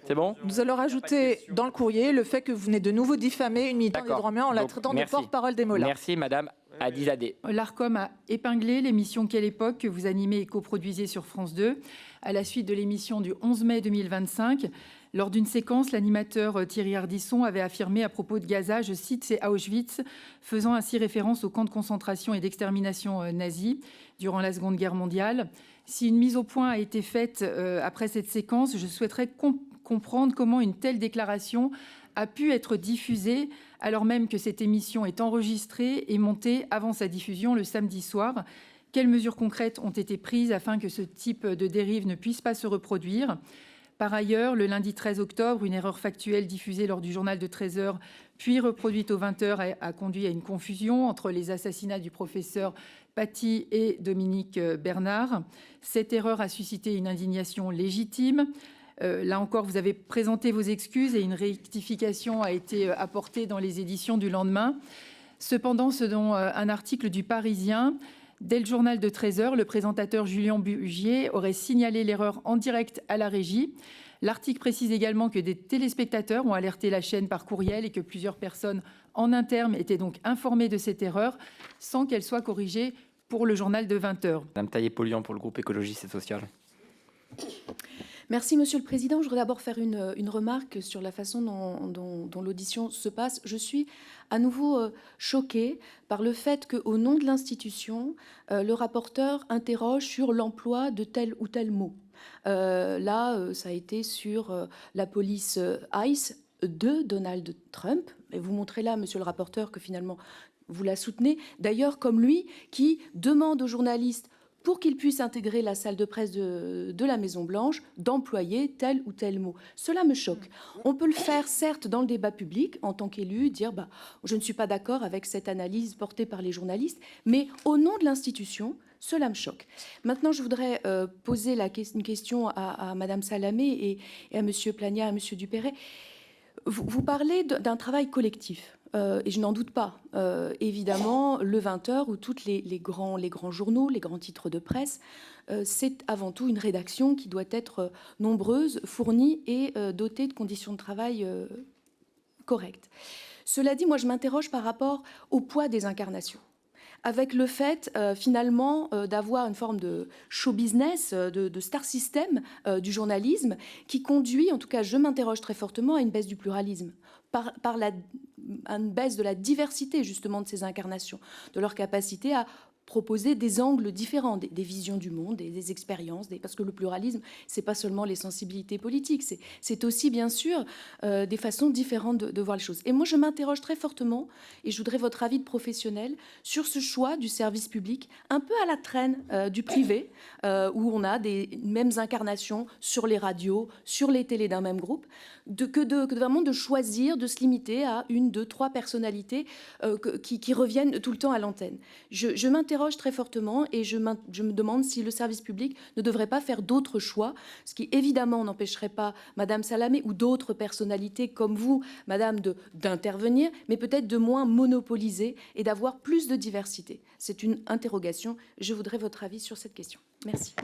C'est bon ? Nous allons rajouter dans le courrier le fait que vous venez de nouveau diffamer une militante des droits humains en la traitant de porte-parole des mollahs. Merci Madame Alizadeh. L'ARCOM a épinglé l'émission Quelle époque que vous animez et coproduisez sur France 2 à la suite de l'émission du 11 mai 2025. Lors d'une séquence, l'animateur Thierry Ardisson avait affirmé à propos de Gaza, je cite, c'est Auschwitz, faisant ainsi référence au camp de concentration et d'extermination nazi durant la Seconde Guerre mondiale. Si une mise au point a été faite après cette séquence, je souhaiterais comprendre comment une telle déclaration a pu être diffusée alors même que cette émission est enregistrée et montée avant sa diffusion le samedi soir. Quelles mesures concrètes ont été prises afin que ce type de dérive ne puisse pas se reproduire ? Par ailleurs, le lundi 13 octobre, une erreur factuelle diffusée lors du journal de 13h, puis reproduite aux 20h, a conduit à une confusion entre les assassinats du professeur Paty et Dominique Bernard. Cette erreur a suscité une indignation légitime. Là encore, vous avez présenté vos excuses et une rectification a été apportée dans les éditions du lendemain. Cependant, selon un article du Parisien, dès le journal de 13h, le présentateur Julien Bugier aurait signalé l'erreur en direct à la régie. L'article précise également que des téléspectateurs ont alerté la chaîne par courriel et que plusieurs personnes en interne étaient donc informées de cette erreur sans qu'elle soit corrigée pour le journal de 20h. Madame Taillé-Polian pour le groupe écologiste et social. Merci Monsieur le Président. Je voudrais d'abord faire une remarque sur la façon dont l'audition se passe. Je suis à nouveau choquée par le fait qu'au nom de l'institution, le rapporteur interroge sur l'emploi de tel ou tel mot. Là, ça a été sur la police ICE de Donald Trump. Et vous montrez là, Monsieur le rapporteur, que finalement, vous la soutenez. D'ailleurs, comme lui, qui demande aux journalistes pour qu'ils puissent intégrer la salle de presse de la Maison-Blanche, d'employer tel ou tel mot. Cela me choque. On peut le faire, certes, dans le débat public, en tant qu'élu, dire je ne suis pas d'accord avec cette analyse portée par les journalistes, mais au nom de l'institution, cela me choque. Maintenant, je voudrais poser une question à Madame Salamé et à Monsieur Plania, à Monsieur Dupéret. Vous parlez d'un travail collectif. Et je n'en doute pas. Évidemment, le 20h ou tous les grands journaux, les grands titres de presse, c'est avant tout une rédaction qui doit être nombreuse, fournie et dotée de conditions de travail correctes. Cela dit, moi, je m'interroge par rapport au poids des incarnations. Avec le fait, finalement, d'avoir une forme de show business, de star system du journalisme, qui conduit, en tout cas, je m'interroge très fortement, à une baisse du pluralisme, par une baisse de la diversité, justement, de ces incarnations, de leur capacité à proposer des angles différents, des visions du monde, des expériences, parce que le pluralisme, c'est pas seulement les sensibilités politiques, c'est aussi, bien sûr, des façons différentes de voir les choses. Et moi, je m'interroge très fortement, et je voudrais votre avis de professionnel, sur ce choix du service public, un peu à la traîne du privé, où on a des mêmes incarnations sur les radios, sur les télés d'un même groupe, que vraiment de choisir, de se limiter à 1, 2, 3 personnalités qui reviennent tout le temps à l'antenne. Je m'interroge très fortement et je me demande si le service public ne devrait pas faire d'autres choix, ce qui évidemment n'empêcherait pas Madame Salamé ou d'autres personnalités comme vous, Madame, d'intervenir, mais peut-être de moins monopoliser et d'avoir plus de diversité. C'est une interrogation. Je voudrais votre avis sur cette question. Merci.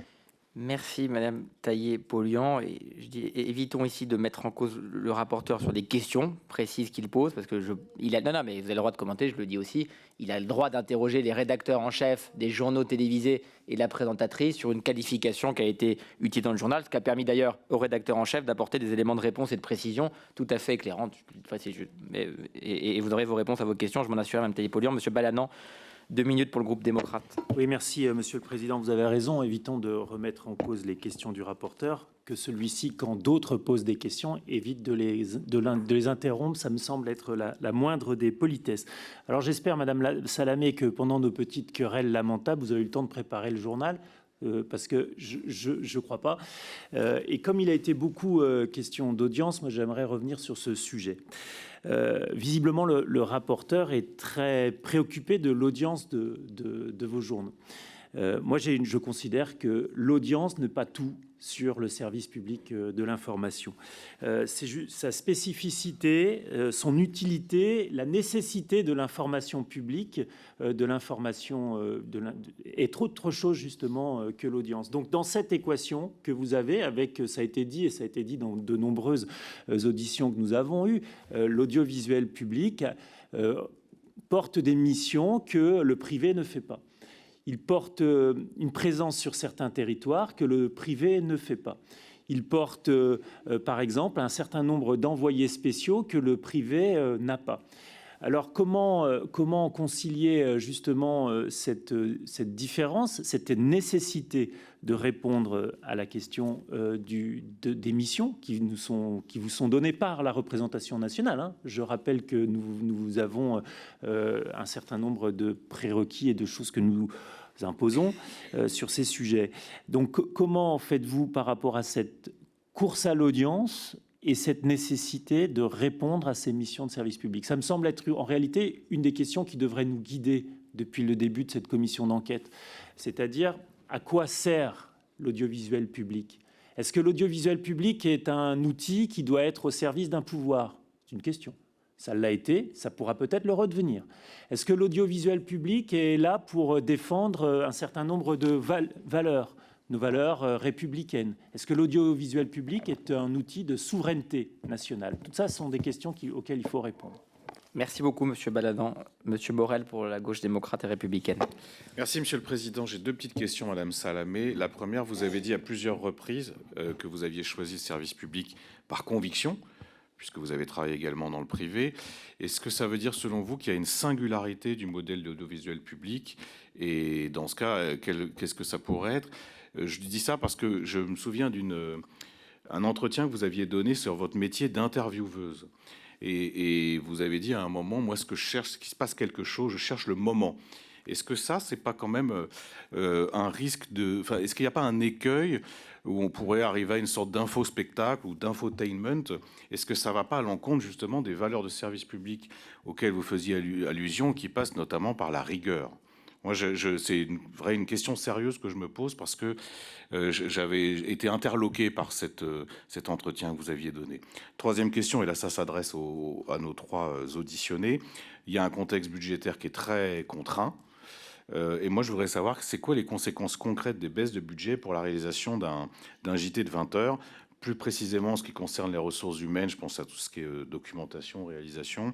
Merci Madame Taillé-Polian. Et je dis, évitons ici de mettre en cause le rapporteur sur des questions précises qu'il pose, parce que non, mais vous avez le droit de commenter, je le dis aussi, il a le droit d'interroger les rédacteurs en chef des journaux télévisés et la présentatrice sur une qualification qui a été utilisée dans le journal, ce qui a permis d'ailleurs au rédacteur en chef d'apporter des éléments de réponse et de précision tout à fait éclairantes. Et vous aurez vos réponses à vos questions, je m'en assure, Madame Taillé-Polian. Monsieur Balanant, 2 minutes pour le groupe démocrate. Oui, merci Monsieur le Président. Vous avez raison. Évitons de remettre en cause les questions du rapporteur. Que celui-ci, quand d'autres posent des questions, évite de les interrompre. Ça me semble être la moindre des politesses. Alors j'espère, Madame Salamé, que pendant nos petites querelles lamentables, vous avez eu le temps de préparer le journal. Parce que je crois pas. Et comme il a été beaucoup question d'audience, moi j'aimerais revenir sur ce sujet. Visiblement, le rapporteur est très préoccupé de l'audience de vos journaux. Moi, je considère que l'audience n'est pas tout sur le service public de l'information. C'est juste sa spécificité, son utilité, la nécessité de l'information publique, de l'information est autre chose justement que l'audience. Donc dans cette équation que vous avez, avec, ça a été dit et ça a été dit dans de nombreuses auditions que nous avons eues, l'audiovisuel public porte des missions que le privé ne fait pas. Il porte une présence sur certains territoires que le privé ne fait pas. Il porte, par exemple, un certain nombre d'envoyés spéciaux que le privé n'a pas. Alors, comment concilier justement cette différence, cette nécessité de répondre à la question des missions qui vous sont données par la représentation nationale, hein. Je rappelle que nous avons un certain nombre de prérequis et de choses que nous imposons sur ces sujets. Donc, comment faites-vous par rapport à cette course à l'audience et cette nécessité de répondre à ces missions de service public? Ça me semble être en réalité une des questions qui devrait nous guider depuis le début de cette commission d'enquête. C'est-à-dire, à quoi sert l'audiovisuel public? Est-ce que l'audiovisuel public est un outil qui doit être au service d'un pouvoir? C'est une question. Ça l'a été, ça pourra peut-être le redevenir. Est-ce que l'audiovisuel public est là pour défendre un certain nombre de valeurs, nos valeurs républicaines? Est-ce que l'audiovisuel public est un outil de souveraineté nationale? Tout ça sont des questions auxquelles il faut répondre. Merci beaucoup, Monsieur Baladant. Monsieur Borrell pour la gauche démocrate et républicaine. Merci, Monsieur le Président. J'ai deux petites questions, Madame Salamé. La première, vous avez dit à plusieurs reprises que vous aviez choisi le service public par conviction, puisque vous avez travaillé également dans le privé. Est-ce que ça veut dire, selon vous, qu'il y a une singularité du modèle d'audiovisuel public? Et dans ce cas, qu'est-ce que ça pourrait être? Je dis ça parce que je me souviens d'un entretien que vous aviez donné sur votre métier d'intervieweuse. Et vous avez dit à un moment, moi, ce que je cherche, c'est qu'il se passe quelque chose, je cherche le moment. Est-ce que ça, c'est pas quand même un risque de... Enfin, est-ce qu'il n'y a pas un écueil où on pourrait arriver à une sorte d'info-spectacle ou d'infotainment? Est-ce que ça ne va pas à l'encontre justement des valeurs de service public auxquelles vous faisiez allusion, qui passent notamment par la rigueur? Moi, c'est une question sérieuse que je me pose parce que j'avais été interloqué par cet entretien que vous aviez donné. Troisième question, et là, ça s'adresse à nos trois auditionnés. Il y a un contexte budgétaire qui est très contraint. Et moi, je voudrais savoir, c'est quoi les conséquences concrètes des baisses de budget pour la réalisation d'un JT de 20 heures, plus précisément en ce qui concerne les ressources humaines, je pense à tout ce qui est documentation, réalisation,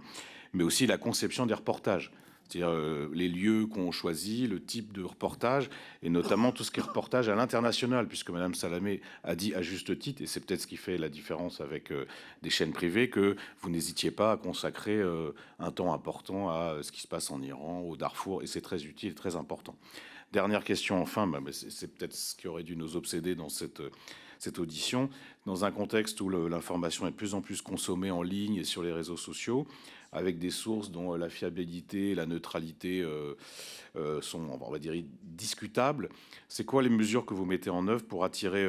mais aussi la conception des reportages. C'est-à-dire les lieux qu'on choisit, le type de reportage, et notamment tout ce qui est reportage à l'international, puisque Madame Salamé a dit à juste titre, et c'est peut-être ce qui fait la différence avec des chaînes privées, que vous n'hésitiez pas à consacrer un temps important à ce qui se passe en Iran, au Darfour, et c'est très utile, très important. Dernière question enfin, c'est peut-être ce qui aurait dû nous obséder dans cette audition, dans un contexte où l'information est de plus en plus consommée en ligne et sur les réseaux sociaux, avec des sources dont la fiabilité et la neutralité sont, on va dire, discutables. C'est quoi les mesures que vous mettez en œuvre pour attirer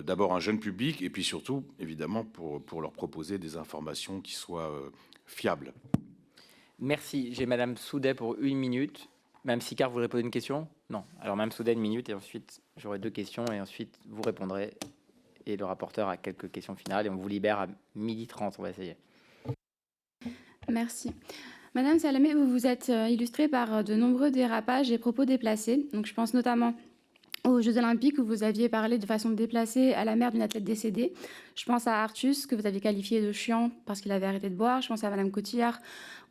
d'abord un jeune public et puis surtout, évidemment, pour leur proposer des informations qui soient fiables? Merci. J'ai Madame Soudet pour 1 minute. Madame Sicard, vous voulez poser une question? Non. Alors Madame Soudet, 1 minute, et ensuite j'aurai 2 questions, et ensuite vous répondrez. Et le rapporteur a quelques questions finales, et on vous libère à 12h30, on va essayer. Merci. Madame Salamé, vous vous êtes illustrée par de nombreux dérapages et propos déplacés. Donc, je pense notamment aux Jeux Olympiques où vous aviez parlé de façon déplacée à la mère d'une athlète décédée. Je pense à Artus, que vous aviez qualifié de chiant parce qu'il avait arrêté de boire. Je pense à Madame Cotillard,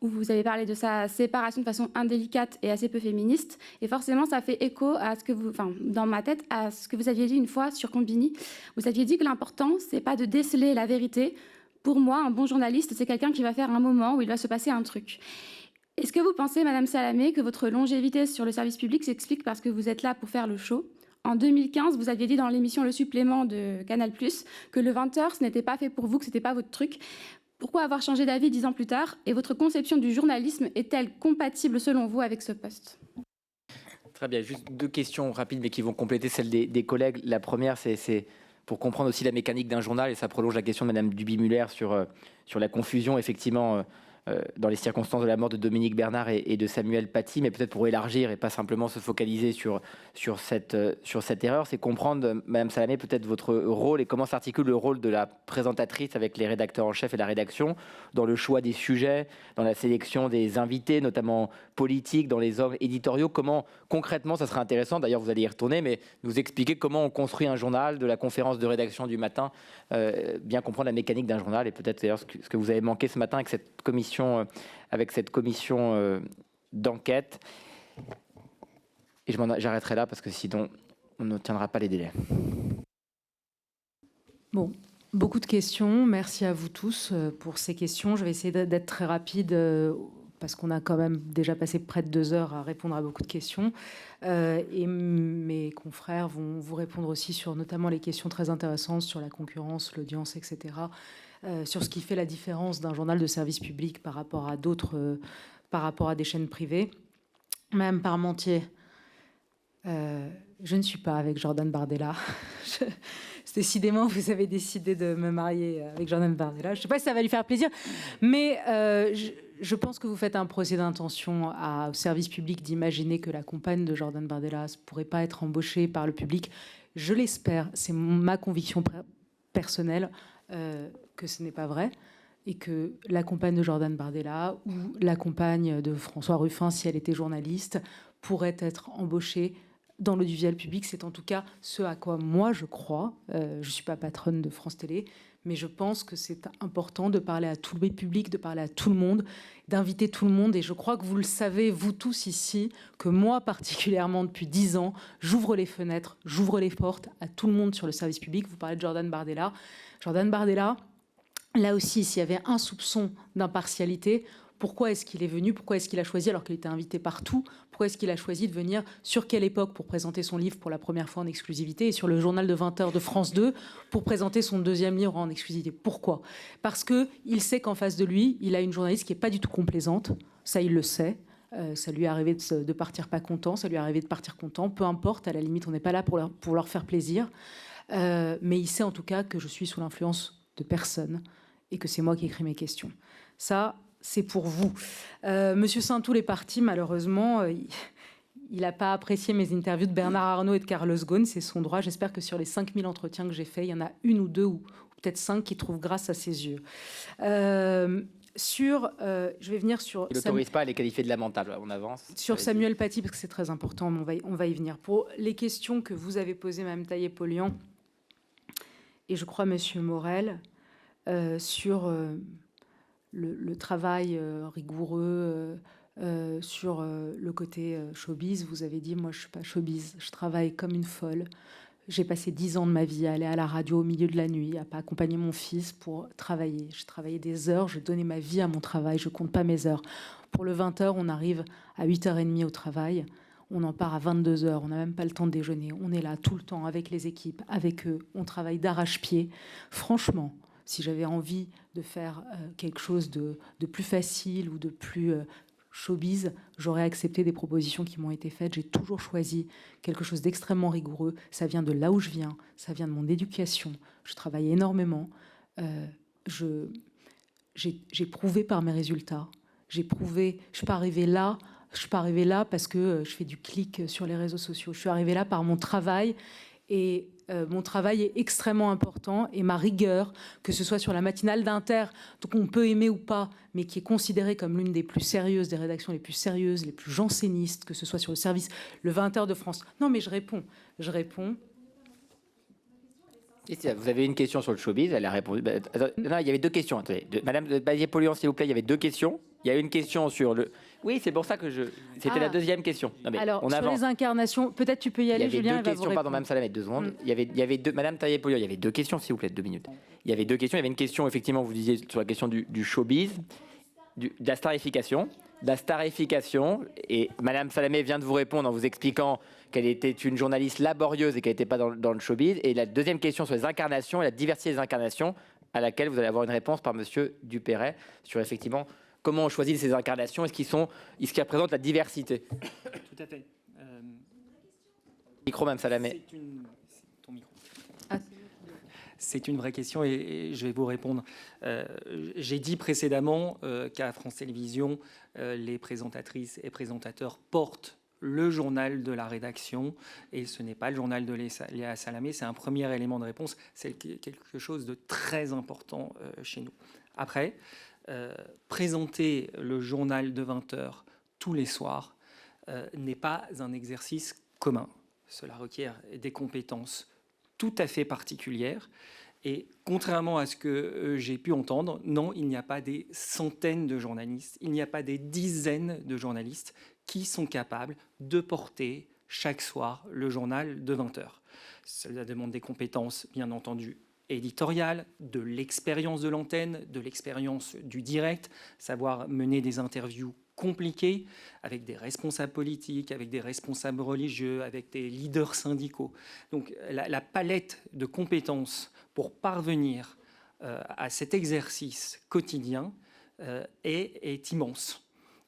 où vous avez parlé de sa séparation de façon indélicate et assez peu féministe. Et forcément, ça fait écho à ce que vous, enfin, dans ma tête, à ce que vous aviez dit une fois sur Combini. Vous aviez dit que l'important, c'est pas de déceler la vérité. Pour moi, un bon journaliste, c'est quelqu'un qui va faire un moment où il va se passer un truc. Est-ce que vous pensez, Madame Salamé, que votre longévité sur le service public s'explique parce que vous êtes là pour faire le show? En 2015, vous aviez dit dans l'émission Le Supplément de Canal+, que le 20h, ce n'était pas fait pour vous, que ce n'était pas votre truc. Pourquoi avoir changé d'avis 10 ans plus tard? Et votre conception du journalisme est-elle compatible, selon vous, avec ce poste? Très bien. Juste 2 questions rapides, mais qui vont compléter celles des collègues. La première, c'est pour comprendre aussi la mécanique d'un journal, et ça prolonge la question de Madame Duby-Muller sur la confusion, effectivement, dans les circonstances de la mort de Dominique Bernard et de Samuel Paty, mais peut-être pour élargir et pas simplement se focaliser sur cette erreur, c'est comprendre, Madame Salamé, peut-être votre rôle et comment s'articule le rôle de la présentatrice avec les rédacteurs en chef et la rédaction dans le choix des sujets, dans la sélection des invités, notamment politiques, dans les hommes éditoriaux. Comment concrètement, ça serait intéressant, d'ailleurs vous allez y retourner, mais nous expliquer comment on construit un journal, de la conférence de rédaction du matin, bien comprendre la mécanique d'un journal, et peut-être d'ailleurs ce que vous avez manqué ce matin avec cette commission d'enquête. Et j'arrêterai là parce que sinon on ne tiendra pas les délais. Bon, beaucoup de questions. Merci à vous tous pour ces questions. Je vais essayer d'être très rapide parce qu'on a quand même déjà passé près de 2 heures à répondre à beaucoup de questions. Et mes confrères vont vous répondre aussi sur notamment les questions très intéressantes sur la concurrence, l'audience, etc. Sur ce qui fait la différence d'un journal de service public par rapport à d'autres, par rapport à des chaînes privées. Madame Parmentier, je ne suis pas avec Jordan Bardella. Décidément, vous avez décidé de me marier avec Jordan Bardella. Je ne sais pas si ça va lui faire plaisir, mais je pense que vous faites un procès d'intention au service public d'imaginer que la compagne de Jordan Bardella ne pourrait pas être embauchée par le public. Je l'espère, c'est ma conviction personnelle que ce n'est pas vrai et que la compagne de Jordan Bardella ou la compagne de François Ruffin, si elle était journaliste, pourrait être embauchée dans l'audiovisuel public. C'est en tout cas ce à quoi moi je crois. Je ne suis pas patronne de France Télé, mais je pense que c'est important de parler à tout le public, de parler à tout le monde, d'inviter tout le monde. Et je crois que vous le savez, vous tous ici, que moi particulièrement depuis 10 ans, j'ouvre les fenêtres, j'ouvre les portes à tout le monde sur le service public. Vous parlez de Jordan Bardella. Jordan Bardella, là aussi, s'il y avait un soupçon d'impartialité, pourquoi est-ce qu'il est venu? Pourquoi est-ce qu'il a choisi, alors qu'il était invité partout, pourquoi est-ce qu'il a choisi de venir sur quelle époque pour présenter son livre pour la première fois en exclusivité et sur le journal de 20h de France 2 pour présenter son 2e livre en exclusivité? Pourquoi? Parce qu'il sait qu'en face de lui, il a une journaliste qui n'est pas du tout complaisante. Ça, il le sait. Ça lui est arrivé de partir pas content, ça lui est arrivé de partir content. Peu importe, à la limite, on n'est pas là pour leur faire plaisir. Mais il sait en tout cas que je suis sous l'influence de personne et que c'est moi qui écris mes questions. Ça, c'est pour vous. Monsieur Saintoul est parti, malheureusement. Il n'a pas apprécié mes interviews de Bernard Arnault et de Carlos Ghosn. C'est son droit. J'espère que sur les 5000 entretiens que j'ai faits, il y en a 1 ou 2 ou peut-être 5 qui trouvent grâce à ses yeux. Je vais venir sur... Il n'autorise pas à les qualifier de lamentables. On avance. Sur Samuel Paty, parce que c'est très important, mais on va y venir. Pour les questions que vous avez posées, Mme Taillé-Polian, et je crois Monsieur Morel, sur... Le travail rigoureux sur le côté showbiz. Vous avez dit, moi, je ne suis pas showbiz. Je travaille comme une folle. J'ai passé 10 ans de ma vie à aller à la radio au milieu de la nuit, à pas accompagner mon fils pour travailler. Je travaillais des heures, je donnais ma vie à mon travail. Je ne compte pas mes heures. Pour le 20h, on arrive à 8h30 au travail. On en part à 22h. On n'a même pas le temps de déjeuner. On est là tout le temps avec les équipes, avec eux. On travaille d'arrache-pied. Franchement, si j'avais envie de faire quelque chose de plus facile ou de plus showbiz, j'aurais accepté des propositions qui m'ont été faites. J'ai toujours choisi quelque chose d'extrêmement rigoureux. Ça vient de là où je viens, ça vient de mon éducation. Je travaille énormément. J'ai prouvé par mes résultats. J'ai prouvé. Je suis pas arrivée là. Je suis pas arrivée là parce que je fais du clic sur les réseaux sociaux. Je suis arrivée là par mon travail. Et mon travail est extrêmement important et ma rigueur, que ce soit sur la matinale d'Inter, qu'on peut aimer ou pas, mais qui est considérée comme l'une des plus sérieuses, des rédactions les plus sérieuses, les plus jansénistes, que ce soit sur le service, le 20h de France. Non, mais je réponds. Vous avez une question sur le showbiz, elle a répondu. Non, il y avait 2 questions. Attendez. Madame Taillé-Polian, s'il vous plaît, il y avait 2 questions. Il y a une question sur le... Oui, c'est pour ça que C'était la 2e question. Non, mais alors, on sur avance. les incarnations, peut-être tu peux y aller, Julien. Il y avait 2 questions, pardon, Mme Salamé, 2 secondes. Il y avait 2... Madame Taillé-Polian, il y avait 2 questions, s'il vous plaît, 2 minutes. Il y avait 2 questions. Il y avait une question, effectivement, vous disiez, sur la question du showbiz, de la starification. Et Madame Salamé vient de vous répondre en vous expliquant qu'elle était une journaliste laborieuse et qu'elle n'était pas dans le showbiz. Et la 2e question sur les incarnations et la diversité des incarnations, à laquelle vous allez avoir une réponse par Monsieur Dupéret sur effectivement comment on choisit ces incarnations, est-ce qu'ils représentent la diversité? Tout à fait. Micro, Mme Salamé. Ton micro. C'est une vraie question et je vais vous répondre. J'ai dit précédemment qu'à France Télévisions, les présentatrices et présentateurs portent le journal de la rédaction et ce n'est pas le journal de Léa Salamé. C'est un premier élément de réponse. C'est quelque chose de très important chez nous. Après, présenter le journal de 20h tous les soirs n'est pas un exercice commun. Cela requiert des compétences tout à fait particulières. Et contrairement à ce que j'ai pu entendre, non, il n'y a pas des centaines de journalistes, il n'y a pas des dizaines de journalistes qui sont capables de porter chaque soir le journal de 20h. Cela demande des compétences, bien entendu, éditoriale, de l'expérience de l'antenne, de l'expérience du direct, savoir mener des interviews compliquées avec des responsables politiques, avec des responsables religieux, avec des leaders syndicaux. Donc la palette de compétences pour parvenir à cet exercice quotidien est immense.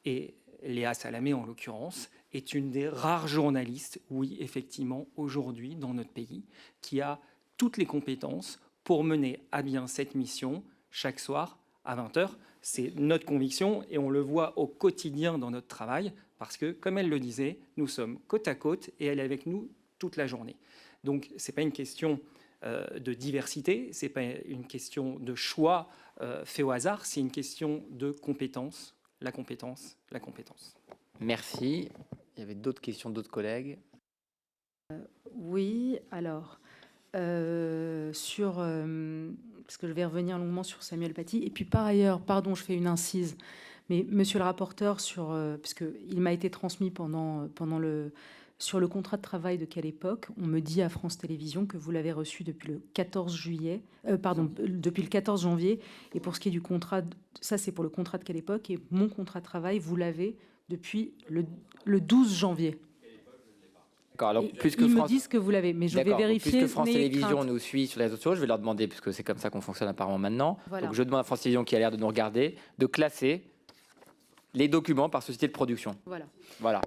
Et Léa Salamé, en l'occurrence, est une des rares journalistes, oui, effectivement, aujourd'hui, dans notre pays, qui a toutes les compétences pour mener à bien cette mission chaque soir à 20h. C'est notre conviction et on le voit au quotidien dans notre travail parce que, comme elle le disait, nous sommes côte à côte et elle est avec nous toute la journée. Donc, ce n'est pas une question de diversité, ce n'est pas une question de choix fait au hasard, c'est une question de compétence, la compétence, la compétence. Merci. Il y avait d'autres questions d'autres collègues. Oui, alors, parce que je vais revenir longuement sur Samuel Paty. Et puis par ailleurs, pardon, je fais une incise, mais monsieur le rapporteur, puisqu'il m'a été transmis sur le contrat de travail de quelle époque, on me dit à France Télévisions que vous l'avez reçu depuis le 14 depuis le 14 janvier. Et pour ce qui est du contrat, ça c'est pour le contrat de quelle époque, et mon contrat de travail, vous l'avez depuis le 12 janvier. D'accord, alors puisque ils me disent que vous l'avez, mais je vais vérifier. Puisque France Télévisions nous suit sur les réseaux sociaux, je vais leur demander, puisque c'est comme ça qu'on fonctionne apparemment maintenant. Voilà. Donc je demande à France Télévisions, qui a l'air de nous regarder, de classer les documents par société de production. Voilà.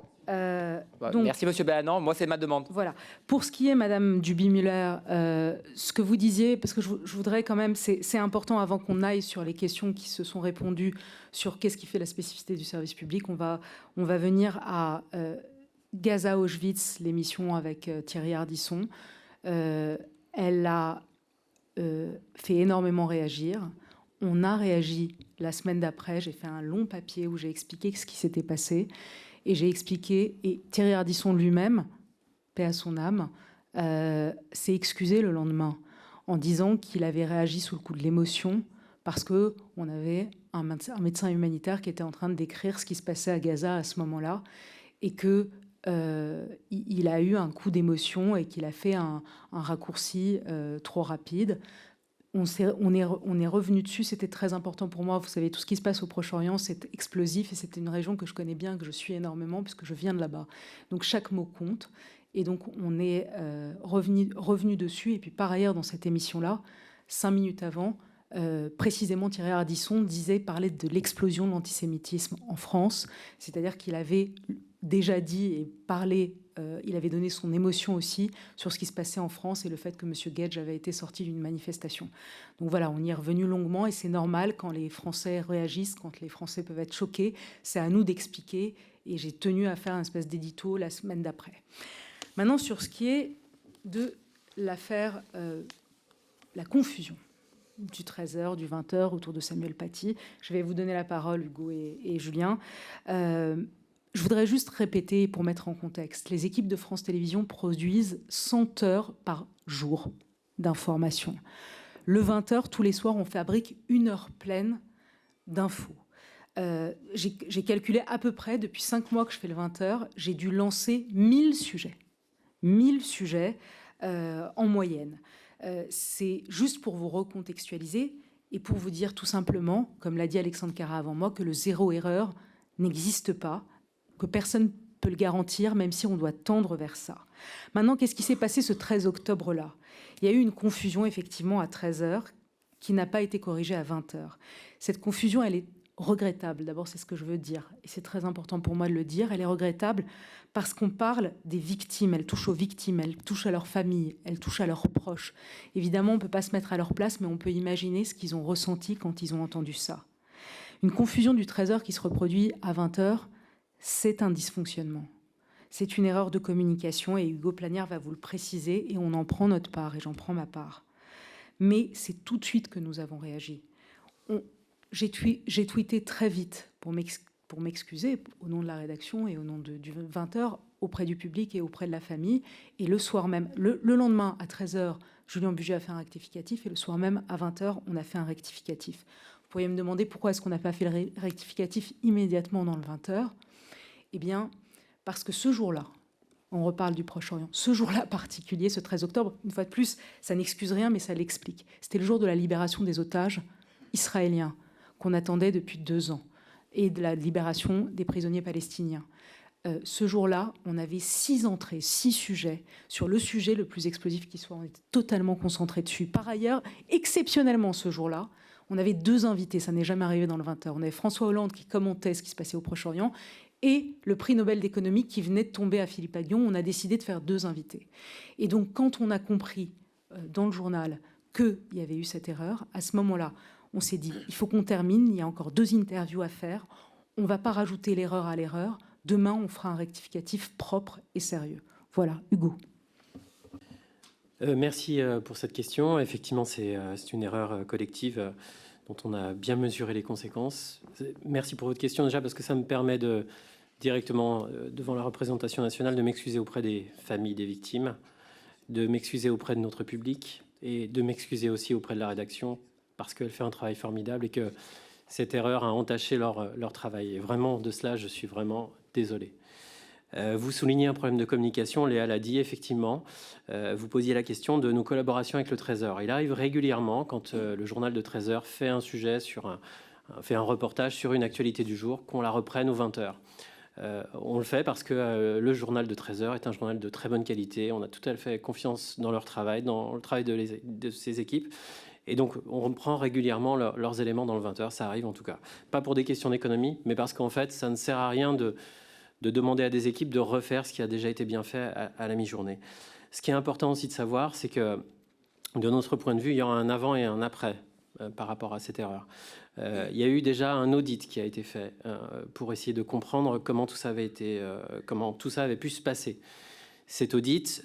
Donc, merci Monsieur Béanan, moi c'est ma demande. Voilà. Pour ce qui est Madame Duby-Muller, ce que vous disiez, parce que je voudrais quand même, c'est important avant qu'on aille sur les questions qui se sont répondues sur qu'est-ce qui fait la spécificité du service public, on va venir à Gaza Auschwitz, l'émission avec Thierry Ardisson. Elle a fait énormément réagir. On a réagi la semaine d'après. J'ai fait un long papier où j'ai expliqué ce qui s'était passé. Et j'ai expliqué, et Thierry Ardisson lui-même, paix à son âme, s'est excusé le lendemain en disant qu'il avait réagi sous le coup de l'émotion parce qu'on avait un médecin humanitaire qui était en train de décrire ce qui se passait à Gaza à ce moment-là et que il a eu un coup d'émotion et qu'il a fait un raccourci trop rapide. On est revenu dessus, c'était très important pour moi. Vous savez, tout ce qui se passe au Proche-Orient, c'est explosif et c'était une région que je connais bien, que je suis énormément, puisque je viens de là-bas. Donc chaque mot compte. Et donc on est revenu dessus. Et puis par ailleurs, dans cette émission-là, 5 minutes avant, précisément Thierry Ardisson parlait de l'explosion de l'antisémitisme en France. C'est-à-dire qu'il avait déjà dit et parlé, il avait donné son émotion aussi sur ce qui se passait en France et le fait que M. Gage avait été sorti d'une manifestation. Donc voilà, on y est revenu longuement et c'est normal quand les Français réagissent, quand les Français peuvent être choqués. C'est à nous d'expliquer et j'ai tenu à faire une espèce d'édito la semaine d'après. Maintenant, sur ce qui est de l'affaire, la confusion du 13h, du 20h autour de Samuel Paty, je vais vous donner la parole, Hugo et Julien. Je voudrais juste répéter pour mettre en contexte. Les équipes de France Télévisions produisent 100 heures par jour d'information. Le 20h, tous les soirs, on fabrique 1 heure pleine d'infos. J'ai calculé à peu près, depuis 5 mois que je fais le 20h, j'ai dû lancer 1000 sujets. 1000 sujets en moyenne. C'est juste pour vous recontextualiser et pour vous dire tout simplement, comme l'a dit Alexandre Cara avant moi, que le zéro erreur n'existe pas, que personne ne peut le garantir, même si on doit tendre vers ça. Maintenant, qu'est-ce qui s'est passé ce 13 octobre-là ? Il y a eu une confusion, effectivement, à 13h, qui n'a pas été corrigée à 20h. Cette confusion, elle est regrettable. D'abord, c'est ce que je veux dire. Et c'est très important pour moi de le dire. Elle est regrettable parce qu'on parle des victimes. Elle touche aux victimes, elle touche à leurs familles, elle touche à leurs proches. Évidemment, on ne peut pas se mettre à leur place, mais on peut imaginer ce qu'ils ont ressenti quand ils ont entendu ça. Une confusion du 13h qui se reproduit à 20h, c'est un dysfonctionnement. C'est une erreur de communication et Hugo Planière va vous le préciser et on en prend notre part et j'en prends ma part. Mais c'est tout de suite que nous avons réagi. J'ai tweeté très vite pour m'excuser au nom de la rédaction et au nom du 20h auprès du public et auprès de la famille. Et le soir même, le lendemain à 13h, Julien Buget a fait un rectificatif et le soir même à 20h, on a fait un rectificatif. Vous pourriez me demander pourquoi est-ce qu'on n'a pas fait le rectificatif immédiatement dans le 20h ? Eh bien, parce que ce jour-là, on reparle du Proche-Orient. Ce jour-là particulier, ce 13 octobre, une fois de plus, ça n'excuse rien, mais ça l'explique. C'était le jour de la libération des otages israéliens qu'on attendait depuis 2 ans et de la libération des prisonniers palestiniens. Ce jour-là, on avait 6 entrées, 6 sujets sur le sujet le plus explosif qui soit. On était totalement concentrés dessus. Par ailleurs, exceptionnellement ce jour-là, on avait 2 invités. Ça n'est jamais arrivé dans le 20h. On avait François Hollande qui commentait ce qui se passait au Proche-Orient et le prix Nobel d'économie qui venait de tomber à Philippe Aghion. On a décidé de faire 2 invités. Et donc, quand on a compris dans le journal qu'il y avait eu cette erreur, à ce moment-là, on s'est dit, il faut qu'on termine. Il y a encore 2 interviews à faire. On ne va pas rajouter l'erreur à l'erreur. Demain, on fera un rectificatif propre et sérieux. Voilà, Hugo. Merci pour cette question. Effectivement, c'est une erreur collective dont on a bien mesuré les conséquences. Merci pour votre question déjà parce que ça me permet de directement, devant la représentation nationale, de m'excuser auprès des familles des victimes, de m'excuser auprès de notre public et de m'excuser aussi auprès de la rédaction parce qu'elle fait un travail formidable et que cette erreur a entaché leur travail. Et vraiment, de cela, je suis vraiment désolé. Vous soulignez un problème de communication, Léa l'a dit, effectivement. Vous posiez la question de nos collaborations avec le Trésor. Il arrive régulièrement, quand le journal de 13h fait un sujet, fait un reportage sur une actualité du jour, qu'on la reprenne aux 20h. On le fait parce que le journal de 13h est un journal de très bonne qualité. On a tout à fait confiance dans leur travail, dans le travail de ces équipes. Et donc, on reprend régulièrement leurs éléments dans le 20h. Ça arrive en tout cas. Pas pour des questions d'économie, mais parce qu'en fait, ça ne sert à rien de demander à des équipes de refaire ce qui a déjà été bien fait à la mi-journée. Ce qui est important aussi de savoir, c'est que de notre point de vue, il y aura un avant et un après par rapport à cette erreur. Il y a eu déjà un audit qui a été fait pour essayer de comprendre comment tout ça avait pu se passer. Cet audit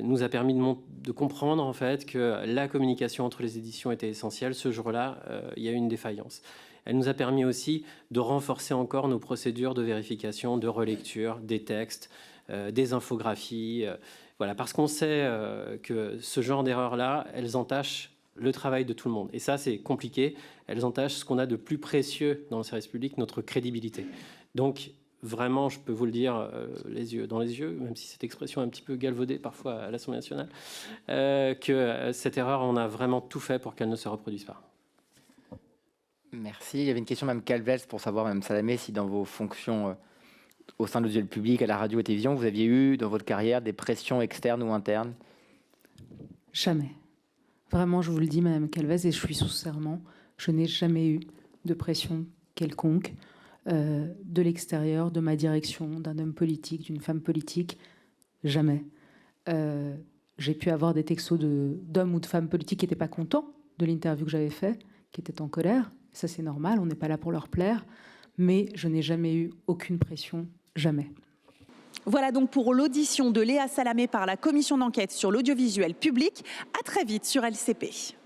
nous a permis de comprendre en fait que la communication entre les éditions était essentielle. Ce jour-là, il y a eu une défaillance. Elle nous a permis aussi de renforcer encore nos procédures de vérification, de relecture des textes, des infographies. Voilà, parce qu'on sait que ce genre d'erreurs-là, elles entachent le travail de tout le monde. Et ça, c'est compliqué. Elles entachent ce qu'on a de plus précieux dans le service public, notre crédibilité. Donc, vraiment, je peux vous le dire, les yeux dans les yeux, même si cette expression est un petit peu galvaudée parfois à l'Assemblée nationale, que cette erreur, on a vraiment tout fait pour qu'elle ne se reproduise pas. Merci. Il y avait une question, Mme Calvez, pour savoir, Mme Salamé, si dans vos fonctions au sein de l'audiovisuel public, à la radio et télévision, vous aviez eu dans votre carrière des pressions externes ou internes? Jamais. Vraiment, je vous le dis, Mme Calvez, et je suis sous serment, je n'ai jamais eu de pression quelconque de l'extérieur, de ma direction, d'un homme politique, d'une femme politique. Jamais. J'ai pu avoir des textos d'hommes ou de femmes politiques qui n'étaient pas contents de l'interview que j'avais faite, qui étaient en colère. Ça, c'est normal, on n'est pas là pour leur plaire. Mais je n'ai jamais eu aucune pression, jamais. Voilà donc pour l'audition de Léa Salamé par la commission d'enquête sur l'audiovisuel public. À très vite sur LCP.